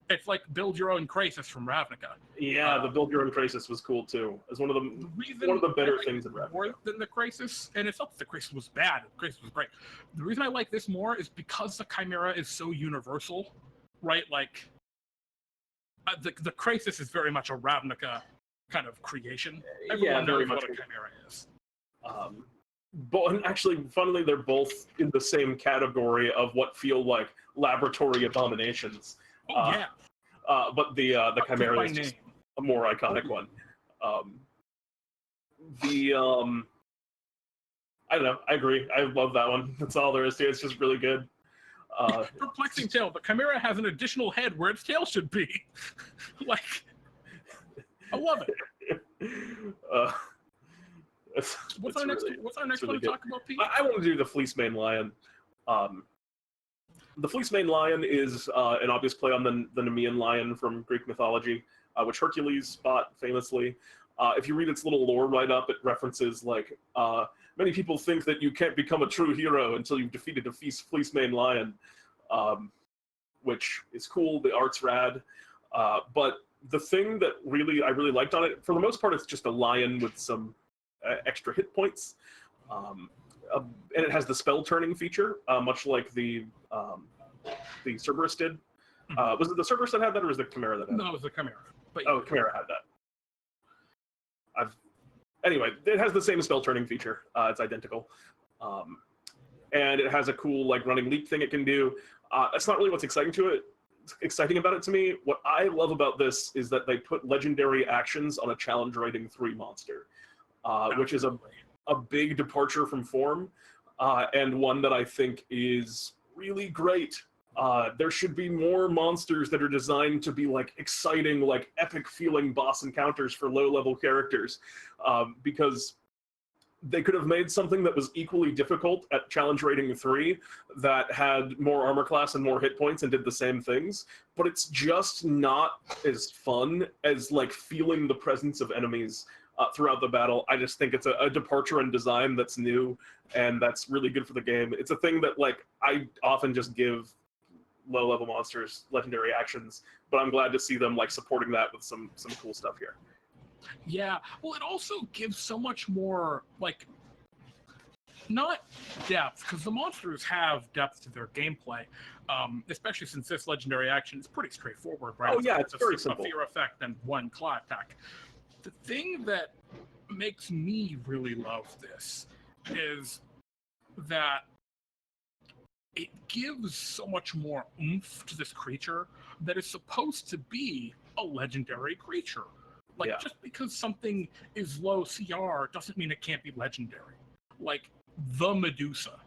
A: It's like build your own Krasis from Ravnica.
B: Yeah, the build your own Krasis was cool too. It's one of the better things in Ravnica.
A: More than the Krasis, and it's not that the Krasis was bad. The Krasis was great. The reason I like this more is because the Chimera is so universal, right? Like the Krasis is very much a Ravnica kind of creation. Everyone knows what a Chimera is.
B: But actually, funnily, they're both in the same category of what feel like laboratory abominations.
A: Yeah.
B: But the Chimera is just a more iconic one. I don't know. I agree. I love that one. That's all there is to it. It's just really good.
A: Perplexing tail. The Chimera has an additional head where its tail should be. Like, I love it. What's our next one to talk about, Pete?
B: I want to do the Fleecemane Lion. The Fleecemane Lion is an obvious play on the Nemean lion from Greek mythology, which Hercules fought famously. If you read its little lore write-up, it references, like, many people think that you can't become a true hero until you've defeated a Fleecemane Lion, which is cool. The art's rad. But the thing that I really liked on it, for the most part, it's just a lion with some extra hit points. And it has the spell turning feature, much like the Cerberus did. Was it the Cerberus that had that, or was it the Chimera that had that?
A: No, it was the Chimera. But
B: Chimera had that. Anyway, it has the same spell turning feature. It's identical. And it has a cool, like, running leap thing it can do. That's not really what's exciting about it to me. What I love about this is that they put legendary actions on a challenge rating 3 monster, which is a big departure from form, and one that I think is really great. There should be more monsters that are designed to be, like, exciting, like, epic feeling boss encounters for low level characters, because they could have made something that was equally difficult at challenge rating 3 that had more armor class and more hit points and did the same things, but it's just not as fun as, like, feeling the presence of enemies throughout the battle. I just think it's a departure in design that's new, and that's really good for the game. It's a thing that, like, I often just give low-level monsters legendary actions, but I'm glad to see them, like, supporting that with some cool stuff here.
A: Yeah, well, it also gives so much more, like, not depth, because the monsters have depth to their gameplay, especially since this legendary action is pretty straightforward, right?
B: Oh, yeah, it's very simple.
A: A fear effect and 1 claw attack. The thing that makes me really love this is that it gives so much more oomph to this creature that is supposed to be a legendary creature. Like,
B: yeah.
A: Just because something is low CR doesn't mean it can't be legendary. Like, the Medusa.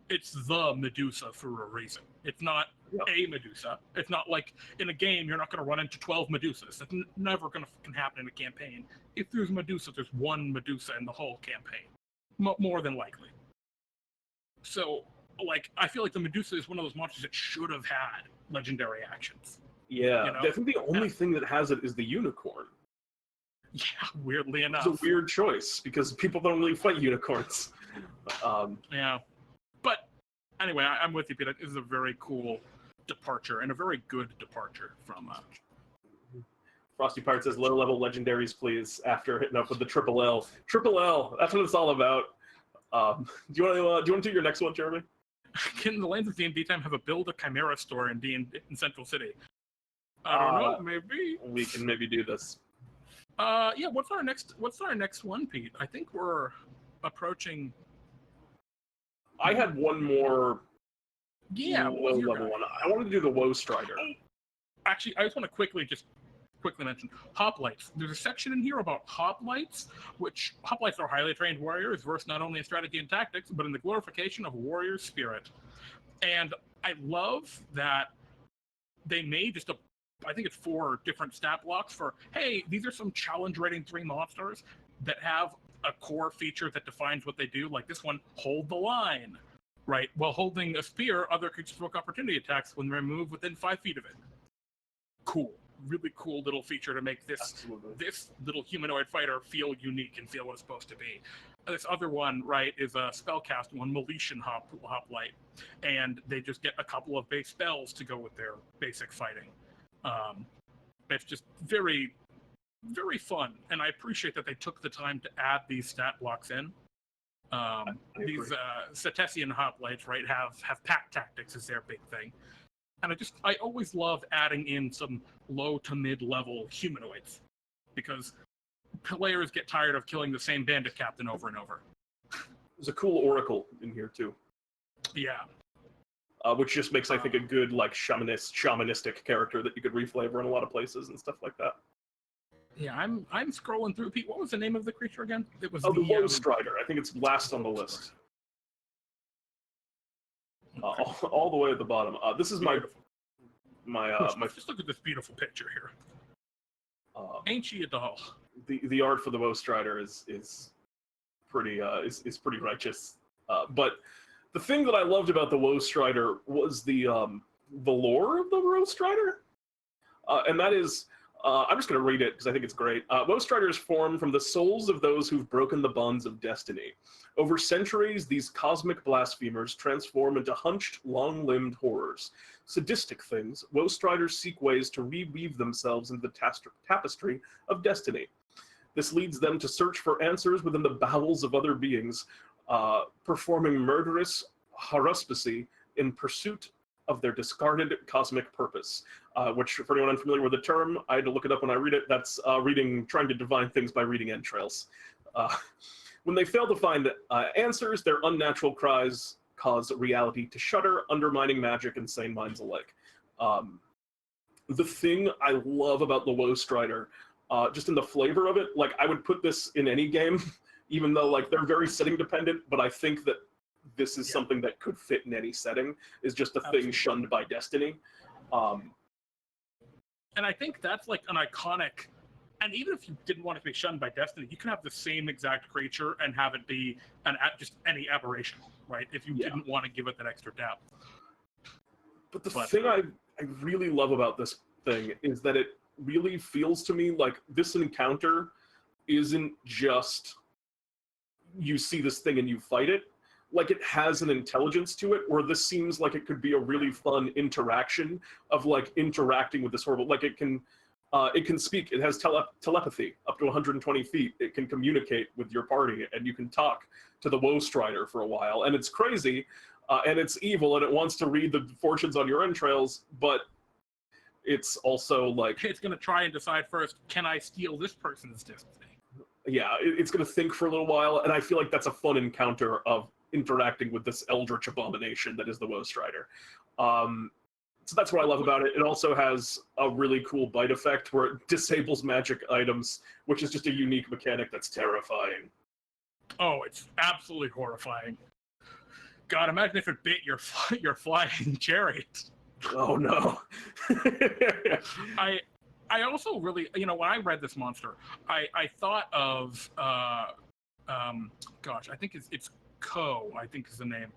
A: It's the Medusa for a reason. It's not
B: Yep.
A: a Medusa. It's not like in a game you're not going to run into 12 Medusas. That's never going to happen in a campaign. If there's Medusa, there's one Medusa in the whole campaign, more than likely. So, like, I feel like the Medusa is one of those monsters that should have had legendary actions.
B: Yeah,
A: You know?
B: I think the only thing that has it is the unicorn.
A: Yeah, weirdly enough.
B: It's a weird choice because people don't really fight unicorns.
A: Yeah. But anyway, I'm with you, Peter. It is a very cool departure and a very good departure from.
B: Frosty Pirate says low-level legendaries, please. After hitting up with the triple L, that's what it's all about. Do you want to do your next one, Jeremy?
A: Can the Lands of D&D Time have a build a Chimera store in Central City? I don't know. Maybe
B: we can maybe do this.
A: Yeah. What's our next one, Pete? I think we're approaching.
B: I had one more.
A: Yeah,
B: low-level one. I wanted to do the Woe Strider.
A: Actually, I just want to quickly mention Hoplites. There's a section in here about Hoplites, which Hoplites are highly trained warriors versed not only in strategy and tactics, but in the glorification of warrior spirit. And I love that they made I think it's 4 different stat blocks for, hey, these are some challenge rating 3 monsters that have a core feature that defines what they do. Like this one, hold the line, right? While holding a spear, other creatures provoke opportunity attacks when they move within 5 feet of it. Cool. Really cool little feature to make this little humanoid fighter feel unique and feel what it's supposed to be. This other one, right, is a spellcast one, Meletian Hoplite, and they just get a couple of base spells to go with their basic fighting. It's just very, very fun, and I appreciate that they took the time to add these stat blocks in. These Cetesian Hoplites, right, have pack tactics as their big thing. And I always love adding in some low to mid-level humanoids, because players get tired of killing the same bandit captain over and over.
B: There's a cool oracle in here too.
A: Yeah.
B: Which just makes, I think, a good like shamanistic character that you could reflavor in a lot of places and stuff like that.
A: Yeah, I'm scrolling through. Pete, what was the name of the creature again? It was
B: the Woe Strider. I think it's last on the list. All the way at the bottom. This is my.
A: Just look at this beautiful picture here. Ain't she a doll?
B: The art for the Woe Strider is pretty righteous. But the thing that I loved about the Woe Strider was the lore of the Woe Strider, and that is. I'm just going to read it because I think it's great. Woe Striders form from the souls of those who've broken the bonds of destiny. Over centuries, these cosmic blasphemers transform into hunched, long-limbed horrors. Sadistic things, Woe Striders seek ways to reweave themselves into the tapestry of destiny. This leads them to search for answers within the bowels of other beings, performing murderous haruspicy in pursuit of their discarded cosmic purpose. Which, for anyone unfamiliar with the term, I had to look it up when I read it. That's trying to divine things by reading entrails. When they fail to find answers, their unnatural cries cause reality to shudder, undermining magic and sane minds alike. The thing I love about the Woe Strider, just in the flavor of it, like I would put this in any game, even though like they're very setting dependent, but I think that this is something that could fit in any setting, is just a thing shunned by destiny.
A: And I think that's like an iconic, and even if you didn't want it to be shunned by destiny, you can have the same exact creature and have it be just any aberration, right? If you didn't want to give it that extra depth.
B: But the thing I really love about this thing is that it really feels to me like this encounter isn't just you see this thing and you fight it. Like it has an intelligence to it, where this seems like it could be a really fun interaction of like interacting with this horrible. Like it can speak. It has telepathy up to 120 feet. It can communicate with your party, and you can talk to the Woe Strider for a while. And it's crazy, and it's evil, and it wants to read the fortunes on your entrails. But it's also like
A: it's going to try and decide first: can I steal this person's destiny?
B: Yeah, it's going to think for a little while, and I feel like that's a fun encounter of interacting with this eldritch abomination that is the Woe Strider. So that's what I love about it. It also has a really cool bite effect where it disables magic items, which is just a unique mechanic that's terrifying.
A: Oh, it's absolutely horrifying. God, imagine if it bit your flying chariot.
B: Oh no.
A: I also really, when I read this monster, I thought of gosh, I think it's Ko, I think is the name,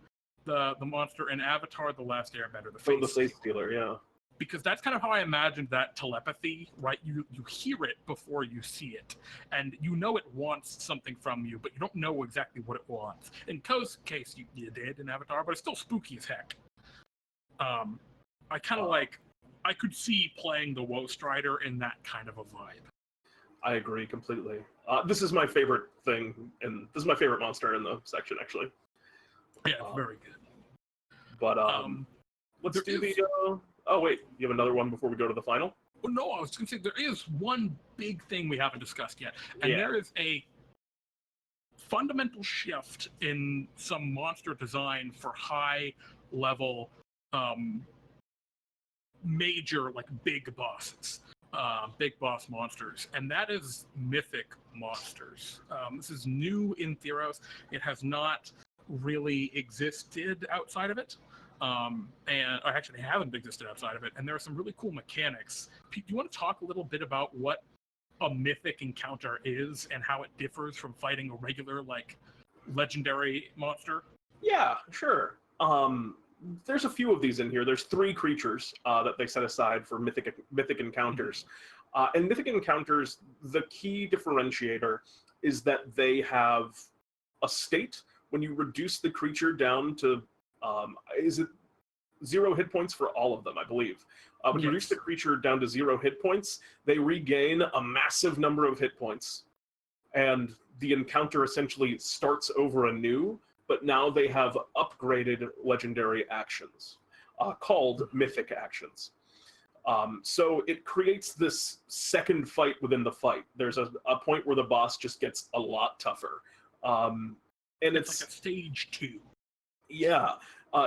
A: the monster in Avatar: The Last Airbender, the face.
B: The face stealer, yeah.
A: Because that's kind of how I imagined that telepathy, right? You hear it before you see it, and you know it wants something from you, but you don't know exactly what it wants. In Ko's case, you did in Avatar, but it's still spooky as heck. I kind of I could see playing the Woe Strider in that kind of a vibe.
B: I agree completely. This is my favorite thing, and this is my favorite monster in the section, actually.
A: Yeah, very good.
B: But let's do the. Oh wait, you have another one before we go to the final?
A: Well, no, I was going to say there is one big thing we haven't discussed yet, and there is a fundamental shift in some monster design for high-level, major, like big bosses, big boss monsters, and that is Mythic Monsters. This is new in Theros. It has not really existed outside of it. And I actually haven't existed outside of it, and there are some really cool mechanics. Pete, do you want to talk a little bit about what a mythic encounter is and how it differs from fighting a regular, like, legendary monster?
B: Yeah, sure. There's a few of these in here. There's 3 creatures that they set aside for mythic encounters. And mythic encounters, the key differentiator is that they have a state. When you reduce the creature down to is it 0 hit points for all of them, I believe. When you reduce the creature down to 0 hit points, they regain a massive number of hit points. And the encounter essentially starts over anew, but now they have upgraded legendary actions called mythic actions. So it creates this second fight within the fight. There's a point where the boss just gets a lot tougher. And it's
A: like a stage 2.
B: Yeah,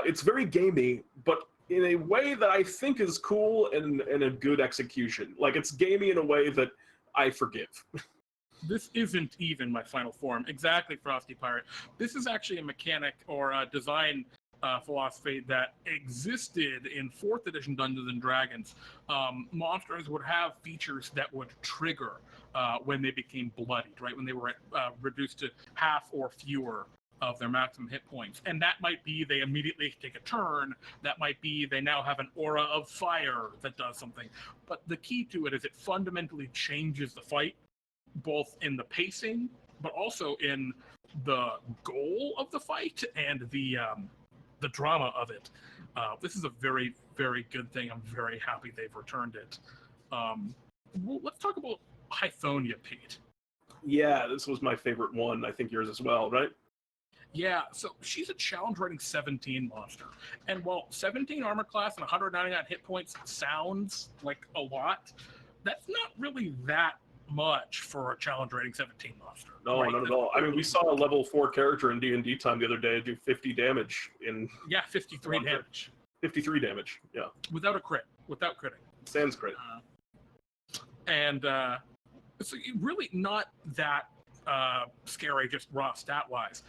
B: it's very gamey, but in a way that I think is cool and a good execution. Like, it's gamey in a way that I forgive.
A: This isn't even my final form. Exactly, Frosty Pirate. This is actually a mechanic or a design philosophy that existed in 4th edition Dungeons and Dragons. Monsters would have features that would trigger when they became bloodied, right? When they were reduced to half or fewer of their maximum hit points. And that might be they immediately take a turn. That might be they now have an aura of fire that does something. But the key to it is it fundamentally changes the fight, both in the pacing, but also in the goal of the fight and the drama of it. This is a very, very good thing. I'm very happy they've returned it. Well, let's talk about Hythonia, Pete.
B: Yeah, this was my favorite one. I think yours as well, right?
A: Yeah, so she's a challenge rating 17 monster. And while 17 armor class and 199 hit points sounds like a lot, that's not really that much for a challenge rating 17 monster.
B: No,
A: right?
B: not at all. I mean, we saw a level 4 character in D&D time the other day do 50 damage in...
A: Yeah, 53 damage.
B: 53 damage, yeah.
A: Without a crit. Without critting.
B: Sans crit.
A: So really not that scary, just raw stat-wise.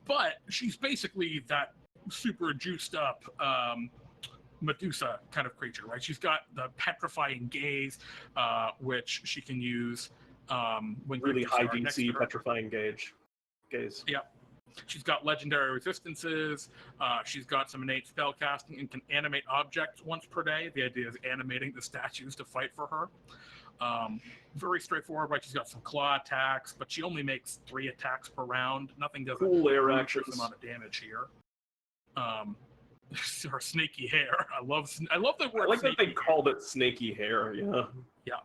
A: But she's basically that super juiced up Medusa kind of creature, right? She's got the petrifying gaze, which she can use when
B: really high DC petrifying gaze.
A: Yeah. She's got legendary resistances. She's got some innate spell casting and can animate objects once per day. The idea is animating the statues to fight for her. Very straightforward, right? She's got some claw attacks, but she only makes 3 attacks per round. Nothing does
B: cool
A: a
B: air actions.
A: Amount of damage here. Her snaky hair. I love the word.
B: I like that they called it snaky hair. Yeah.
A: Yeah.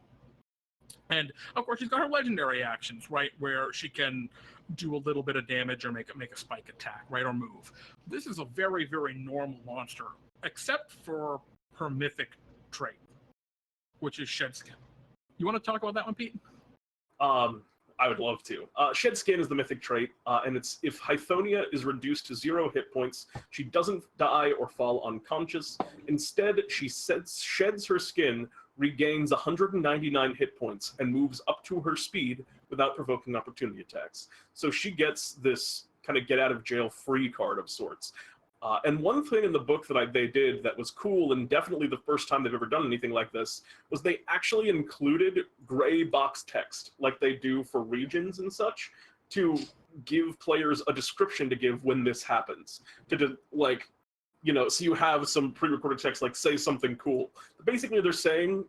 A: And of course, she's got her legendary actions, right, where she can do a little bit of damage or make a spike attack, right, or move. This is a very, very normal monster, except for her mythic trait, which is Shed Skin. You want to talk about that one, Pete?
B: I would love to. Shed Skin is the mythic trait, and it's if Hythonia is reduced to 0 hit points, she doesn't die or fall unconscious. Instead, she sheds her skin, regains 199 hit points, and moves up to her speed without provoking opportunity attacks. So she gets this kind of get-out-of-jail-free card of sorts. And one thing in the book that they did that was cool, and definitely the first time they've ever done anything like this, was they actually included gray box text, like they do for regions and such, to give players a description to give when this happens. Like, you know, so you have some pre-recorded text, like say something cool. Basically, they're saying,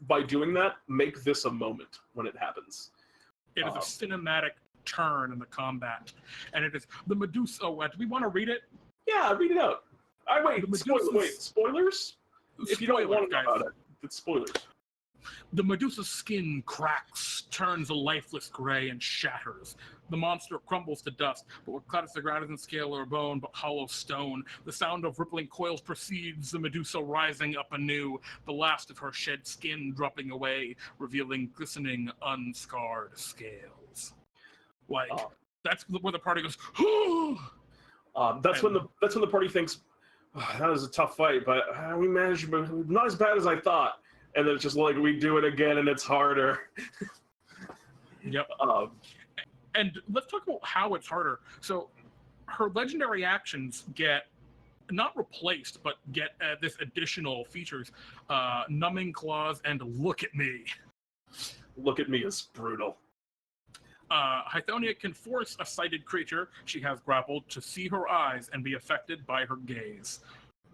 B: by doing that, make this a moment when it happens.
A: It is a cinematic turn in the combat, and it is the Medusa. Oh, do we want to read it?
B: Yeah, read it out. Wait, spoilers? If you don't want to know about it, it's spoilers.
A: The Medusa's skin cracks, turns a lifeless gray, and shatters. The monster crumbles to dust, but what clatters the ground isn't scale or bone, but hollow stone. The sound of rippling coils precedes the Medusa rising up anew, the last of her shed skin dropping away, revealing glistening, unscarred scales. Like, that's where the party goes,
B: that's when the party thinks, that was a tough fight, but we managed, but not as bad as I thought. And then it's just like, we do it again and it's harder.
A: Yep. And let's talk about how it's harder. So her legendary actions get not replaced, but get this additional features, numbing claws and look at me.
B: Look at me is brutal.
A: Hythonia can force a sighted creature she has grappled to see her eyes and be affected by her gaze,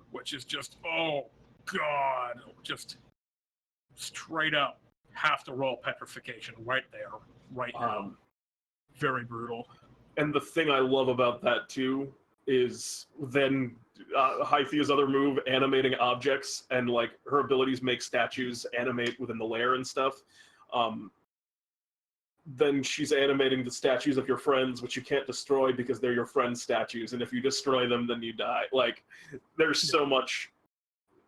A: which is just, oh god, just straight up have to roll petrification right there, right now. Very brutal.
B: And the thing I love about that too is then Hythea's other move, animating objects, and like her abilities make statues animate within the lair and stuff. Then she's animating the statues of your friends, which you can't destroy because they're your friends' statues, and if you destroy them, then you die. Like, there's so much.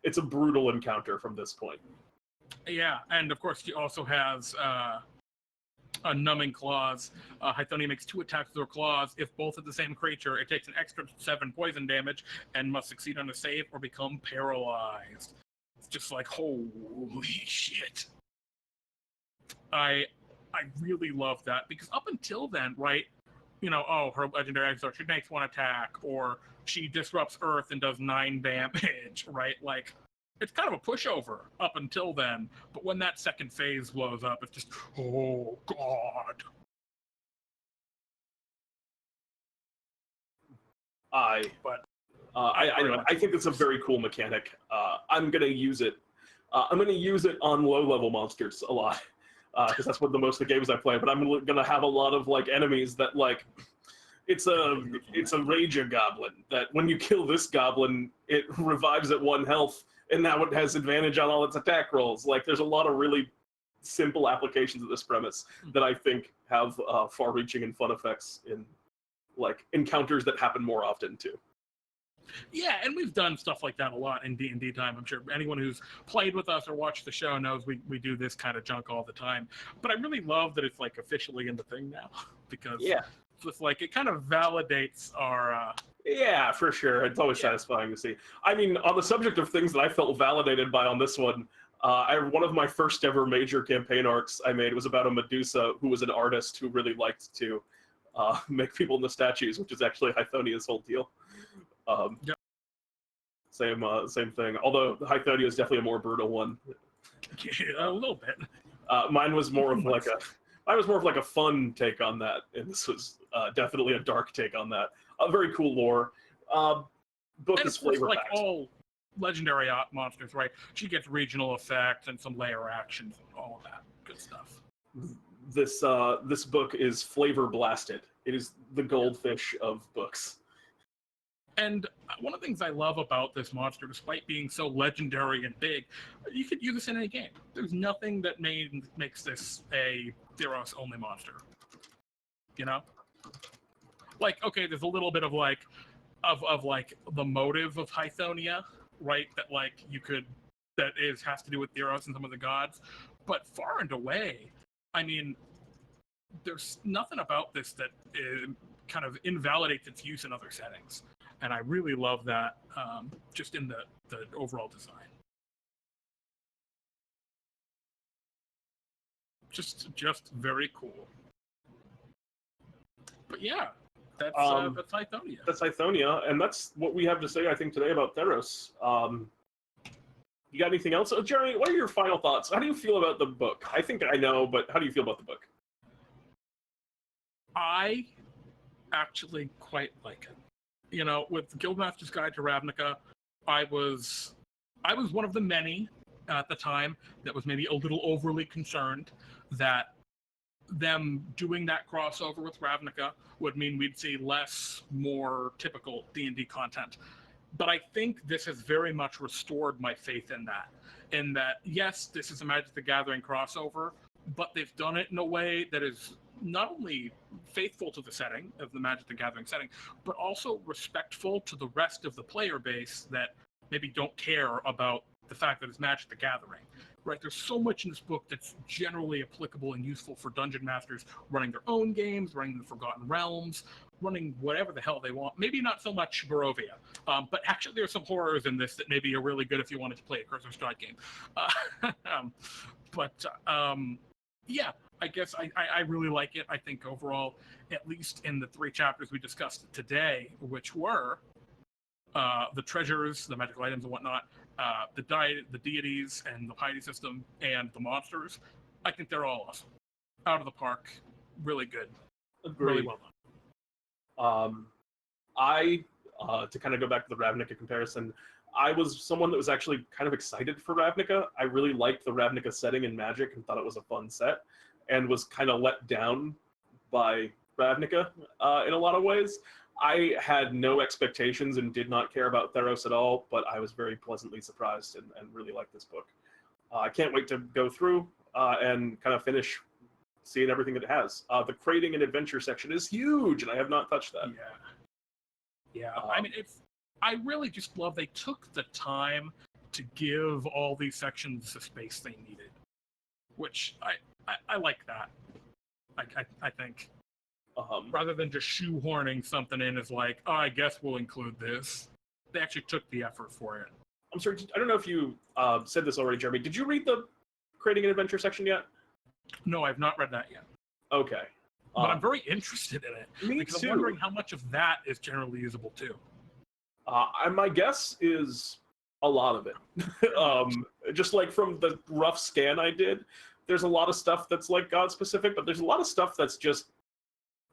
B: It's a brutal encounter from this point.
A: Yeah, and of course she also has a numbing claws. Hythonia makes 2 attacks with her claws. If both of the same creature, it takes an extra 7 poison damage and must succeed on a save or become paralyzed. It's just like, holy shit. I really love that, because up until then, right, you know, oh, her legendary exile, she makes 1 attack, or she disrupts Earth and does 9 damage, right? Like, it's kind of a pushover up until then, but when that second phase blows up, it's just, oh god.
B: I think it's a very cool mechanic. I'm gonna use it. I'm gonna use it on low-level monsters a lot, because that's what the most of the games I play. But I'm gonna have a lot of like enemies that like, it's a Rager goblin that when you kill this goblin, it revives at 1 health, and now it has advantage on all its attack rolls. Like, there's a lot of really simple applications of this premise that I think have far-reaching and fun effects in like encounters that happen more often too.
A: Yeah, and we've done stuff like that a lot in D&D time. I'm sure anyone who's played with us or watched the show knows we do this kind of junk all the time. But I really love that it's like officially in the thing now, because it's just like, it kind of validates our...
B: Yeah, for sure. It's always satisfying to see. I mean, on the subject of things that I felt validated by on this one, one of my first ever major campaign arcs I made was about a Medusa who was an artist who really liked to make people into statues, which is actually Hythonia's whole deal. Same thing. Although Hythonia is definitely a more brutal one.
A: Yeah, a little bit.
B: Mine was more of like a fun take on that, and this was definitely a dark take on that. A very cool lore. Book
A: and
B: is
A: of course,
B: flavor
A: like
B: packed.
A: all legendary monsters, right? She gets regional effects and some layer actions and all of that good stuff.
B: This book is flavor blasted. It is the goldfish of books.
A: And one of the things I love about this monster, despite being so legendary and big, you could use this in any game. There's nothing that makes this a Theros-only monster. You know? Like, okay, there's a little bit of like, of like the motive of Hythonia, right? That like has to do with Theros and some of the gods. But far and away, I mean, there's nothing about this that kind of invalidates its use in other settings. And I really love that, just in the overall design. Just very cool. But yeah, That's Lithonia.
B: That's Lithonia, and that's what we have to say, I think, today about Theros. You got anything else? Jeremy, what are your final thoughts? How do you feel about the book? I think I know, but how do you feel about the book?
A: I actually quite like it. You know, with Guildmaster's Guide to Ravnica, I was one of the many at the time that was maybe a little overly concerned that them doing that crossover with Ravnica would mean we'd see more typical D&D content. But I think this has very much restored my faith in that, yes, this is a Magic the Gathering crossover, but they've done it in a way that is not only faithful to the setting of the Magic the Gathering setting, but also respectful to the rest of the player base that maybe don't care about the fact that it's Magic the Gathering. Right? There's so much in this book that's generally applicable and useful for dungeon masters running their own games, running the Forgotten Realms, running whatever the hell they want. Maybe not so much Barovia, but actually there's some horrors in this that maybe are really good if you wanted to play a Curse of Strahd game. Yeah, I guess I really like it. I think overall, at least in the 3 chapters we discussed today, which were the treasures, the magical items and whatnot, the deities and the piety system and the monsters, I think they're all awesome. Out of the park, really good.
B: Agreed.
A: Really well done.
B: To kind of go back to the Ravnica comparison, I was someone that was actually kind of excited for Ravnica. I really liked the Ravnica setting in Magic and thought it was a fun set, and was kind of let down by Ravnica in a lot of ways. I had no expectations and did not care about Theros at all, but I was very pleasantly surprised and really liked this book. I can't wait to go through and kind of finish seeing everything that it has. The creating and adventure section is huge, and I have not touched that.
A: Yeah. I mean, I really just love they took the time to give all these sections the space they needed, which I like that. I think. Rather than just shoehorning something in as like, oh, I guess we'll include this. They actually took the effort for it.
B: I'm sorry, I don't know if you said this already, Jeremy. Did you read the creating an adventure section yet?
A: No, I've not read that yet.
B: Okay.
A: But I'm very interested in it.
B: Me
A: because
B: too.
A: I'm wondering how much of that is generally usable too.
B: My guess is a lot of it. Just like from the rough scan I did, there's a lot of stuff that's like God specific, but there's a lot of stuff that's just,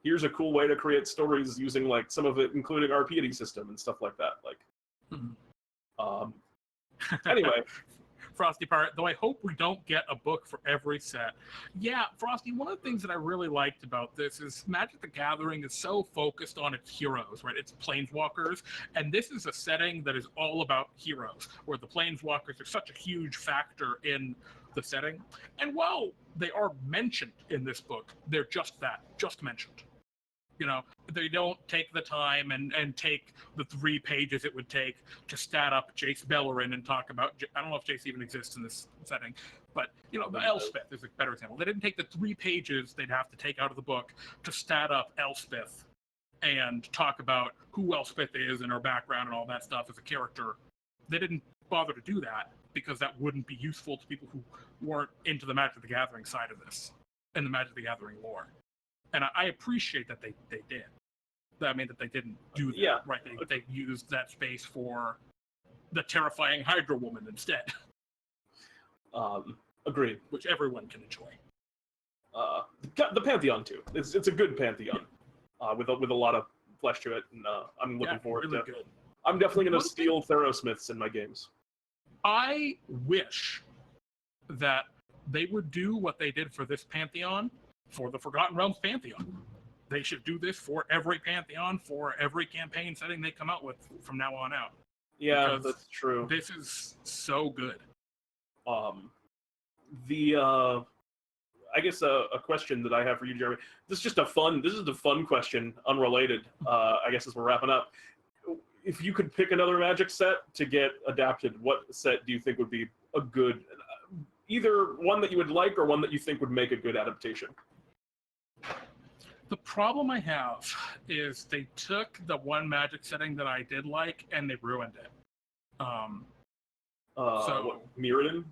B: here's a cool way to create stories using like some of it, including our piety system and stuff like that. Like, anyway.
A: Frosty Pirate, though I hope we don't get a book for every set. Yeah, Frosty, one of the things that I really liked about this is Magic the Gathering is so focused on its heroes, right? It's planeswalkers, and this is a setting that is all about heroes, where the planeswalkers are such a huge factor in the setting. And while they are mentioned in this book, they're just that, just mentioned. You know, they don't take the time and take the 3 pages it would take to stat up Jace Bellerin and talk about, I don't know if Jace even exists in this setting, but, you know, the Elspeth is a better example. They didn't take the 3 pages they'd have to take out of the book to stat up Elspeth and talk about who Elspeth is and her background and all that stuff as a character. They didn't bother to do that because that wouldn't be useful to people who weren't into the Magic the Gathering side of this and the Magic the Gathering lore. And I appreciate that they did. I mean, that they didn't do that,
B: yeah.
A: Right? They used that space for the terrifying Hydra Woman instead.
B: Agreed.
A: Which everyone can enjoy.
B: The Pantheon, too. It's a good Pantheon with a lot of flesh to it, and I'm looking forward to it. Good. I'm definitely going to steal Theros myths in my games. I
A: wish that they would do what they did for this Pantheon for the Forgotten Realms Pantheon. They should do this for every Pantheon, for every campaign setting they come out with from now on out.
B: Yeah,
A: because
B: that's true.
A: This is so good.
B: I guess a question that I have for you, Jeremy. This is a fun question, unrelated. I guess as we're wrapping up, if you could pick another Magic set to get adapted, what set do you think would be a good, either one that you would like or one that you think would make a good adaptation?
A: The problem I have is they took the one Magic setting that I did like and they ruined it.
B: Mirrodin?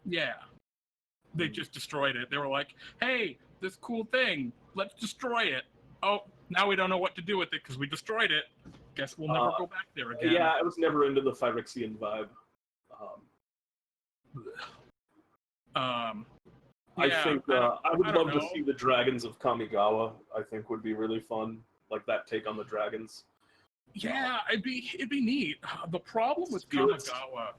A: Yeah. They just destroyed it. They were like, hey, this cool thing, let's destroy it. Oh, Now we don't know what to do with it because we destroyed it. Guess we'll never go back there again.
B: Yeah, I was never into the Phyrexian vibe. I think I would love to see the dragons of Kamigawa. I think would be really fun, like that take on the dragons.
A: Yeah, it'd be neat. The problem with Kamigawa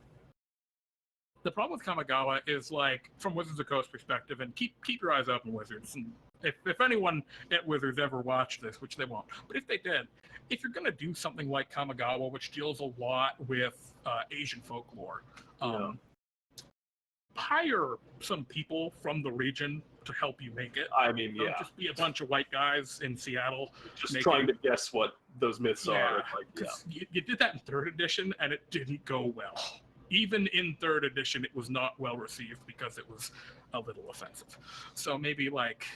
A: is like from Wizards of the Coast perspective, and keep your eyes open, Wizards. And if anyone at Wizards ever watched this, which they won't, but if they did, if you're gonna do something like Kamigawa, which deals a lot with Asian folklore, hire some people from the region to help you make it.
B: I mean,
A: Don't just be a bunch of white guys in Seattle
B: just trying to guess what those myths are. Like,
A: you did that in 3rd edition, and it didn't go well. Even in 3rd edition, it was not well received because it was a little offensive. So maybe, like,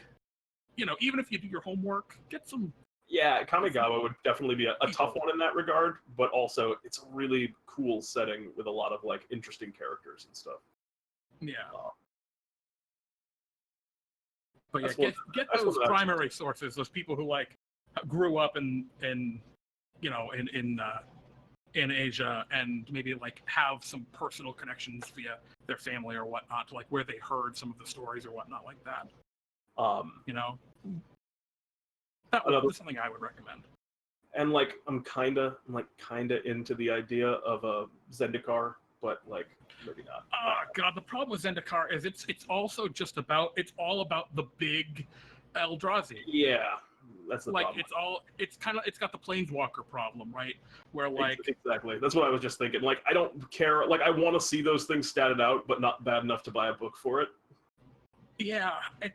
A: even if you do your homework, get some.
B: Yeah, Kamigawa would definitely be a tough one in that regard, but also it's a really cool setting with a lot of like interesting characters and stuff.
A: Yeah. But yeah, get those primary sources, those people who like grew up in Asia and maybe like have some personal connections via their family or whatnot to like where they heard some of the stories or whatnot like that. That would be something I would recommend.
B: And like I'm kinda into the idea of a Zendikar, but like maybe not.
A: Oh god, the problem with Zendikar is it's all about the big Eldrazi.
B: Yeah, that's the problem.
A: It's got the Planeswalker problem, right? Where like
B: exactly, that's what I was just thinking. Like I don't care. Like I want to see those things statted out, but not bad enough to buy a book for it.
A: Yeah, I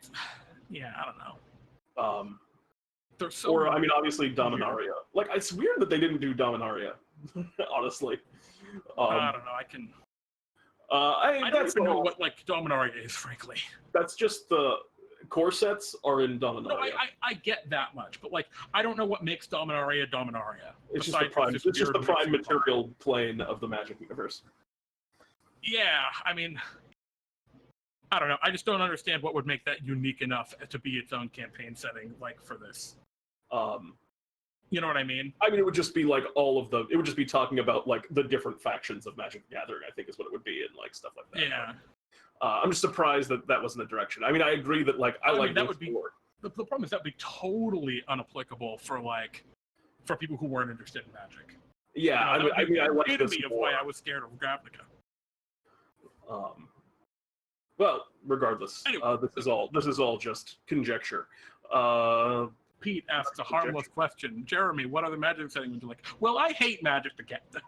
A: don't know.
B: I mean, obviously Dominaria. Like it's weird that they didn't do Dominaria. Honestly,
A: I don't know. I don't even know what like Dominaria is, frankly.
B: That's just the core sets are in Dominaria.
A: No, I get that much, but like I don't know what makes Dominaria.
B: It's just the prime. It's just the prime material plane of the Magic universe.
A: Yeah, I mean, I don't know. I just don't understand what would make that unique enough to be its own campaign setting, like for this. You know what I mean?
B: I mean, it would just be like it would just be talking about like the different factions of Magic the Gathering, I think is what it would be, and like stuff like that.
A: Yeah.
B: I'm just surprised that wasn't the direction. I mean, I agree that like I like
A: that would be the problem is that would be totally unapplicable for people who weren't interested in Magic.
B: Yeah, I like this
A: of why I was scared of Ravnica.
B: Well, regardless, anyway, this is all just conjecture.
A: Pete asks a harmless question. Jeremy, what other Magic setting would you like? Well, I hate Magic the Gathering.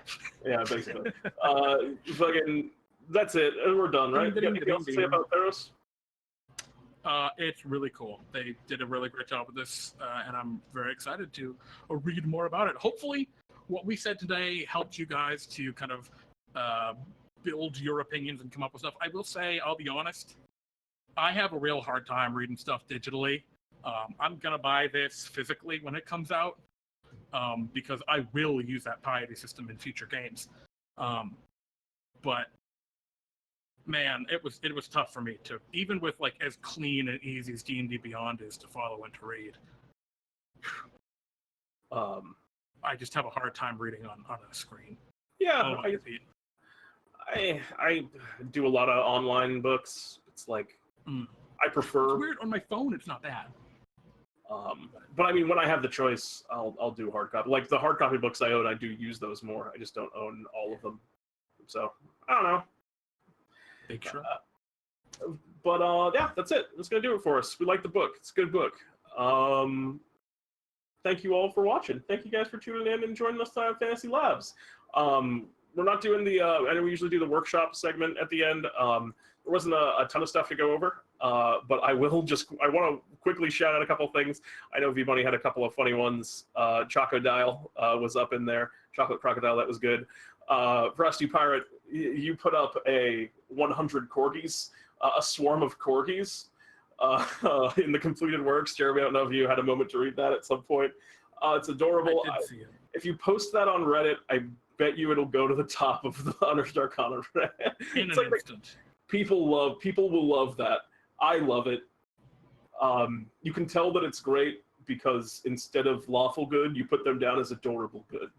B: Yeah, basically. Fucking, that's it. We're done, right? Anything else to say about Theros?
A: It's really cool. They did a really great job with this, and I'm very excited to read more about it. Hopefully, what we said today helped you guys to kind of build your opinions and come up with stuff. I will say, I'll be honest, I have a real hard time reading stuff digitally. I'm going to buy this physically when it comes out because I will use that piety system in future games. But man, it was tough for me to, even with like as clean and easy as D&D Beyond is to follow and to read. I just have a hard time reading on a screen.
B: Yeah, I do a lot of online books. It's like I prefer.
A: It's weird on my phone. It's not bad.
B: But I mean, when I have the choice, I'll do hard copy. Like the hard copy books I own, I do use those more. I just don't own all of them. So I don't know.
A: Big sure.
B: But yeah, that's it. That's gonna do it for us. We like the book. It's a good book. Thank you all for watching. Thank you guys for tuning in and joining us on Fantasy Labs. We're not doing I know we usually do the workshop segment at the end. There wasn't a ton of stuff to go over, but I want to quickly shout out a couple things. I know V-Money had a couple of funny ones. Chocodile was up in there. Chocolate Crocodile, that was good. Frosty Pirate, you put up a 100 corgis, a swarm of corgis in the completed works. Jeremy, I don't know if you had a moment to read that at some point. It's adorable.
A: I did see it.
B: If you post that on Reddit, I bet you it'll go to the top of the Unearthed Arcana.
A: In an instant.
B: People will love that. I love it. You can tell that it's great because instead of lawful good, you put them down as adorable good.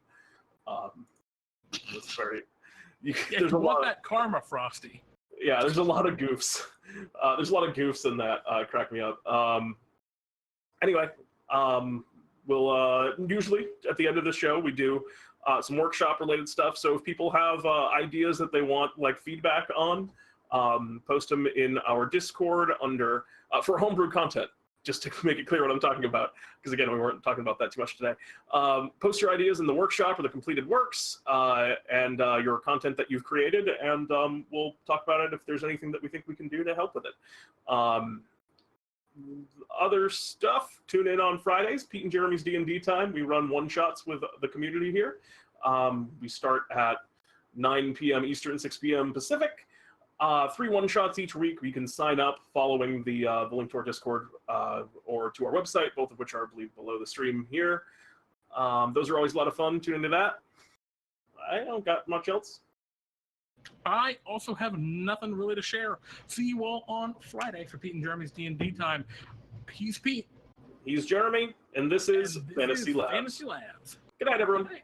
B: That's very. There's
A: you
B: a
A: want
B: lot.
A: That karma, Frosty.
B: Yeah, there's a lot of goofs. There's a lot of goofs in that. Crack me up. Anyway, we'll usually at the end of the show we do some workshop related stuff. So if people have ideas that they want like feedback on, post them in our Discord under for homebrew content. Just to make it clear what I'm talking about, because again, we weren't talking about that too much today. Post your ideas in the workshop or the completed works and your content that you've created, and we'll talk about it if there's anything that we think we can do to help with it. Other stuff, tune in on Fridays, Pete and Jeremy's D&D time. We run one-shots with the community here. We start at 9 p.m. Eastern, 6 p.m. Pacific. 3 one-shots each week. You can sign up following the link to our Discord or to our website, both of which are, I believe, below the stream here. Those are always a lot of fun. Tune into that. I don't got much else.
A: I also have nothing really to share. See you all on Friday for Pete and Jeremy's D&D time. He's Pete.
B: He's Jeremy, and this is Fantasy Labs.
A: Fantasy Labs.
B: Good night, everyone.
A: Good night.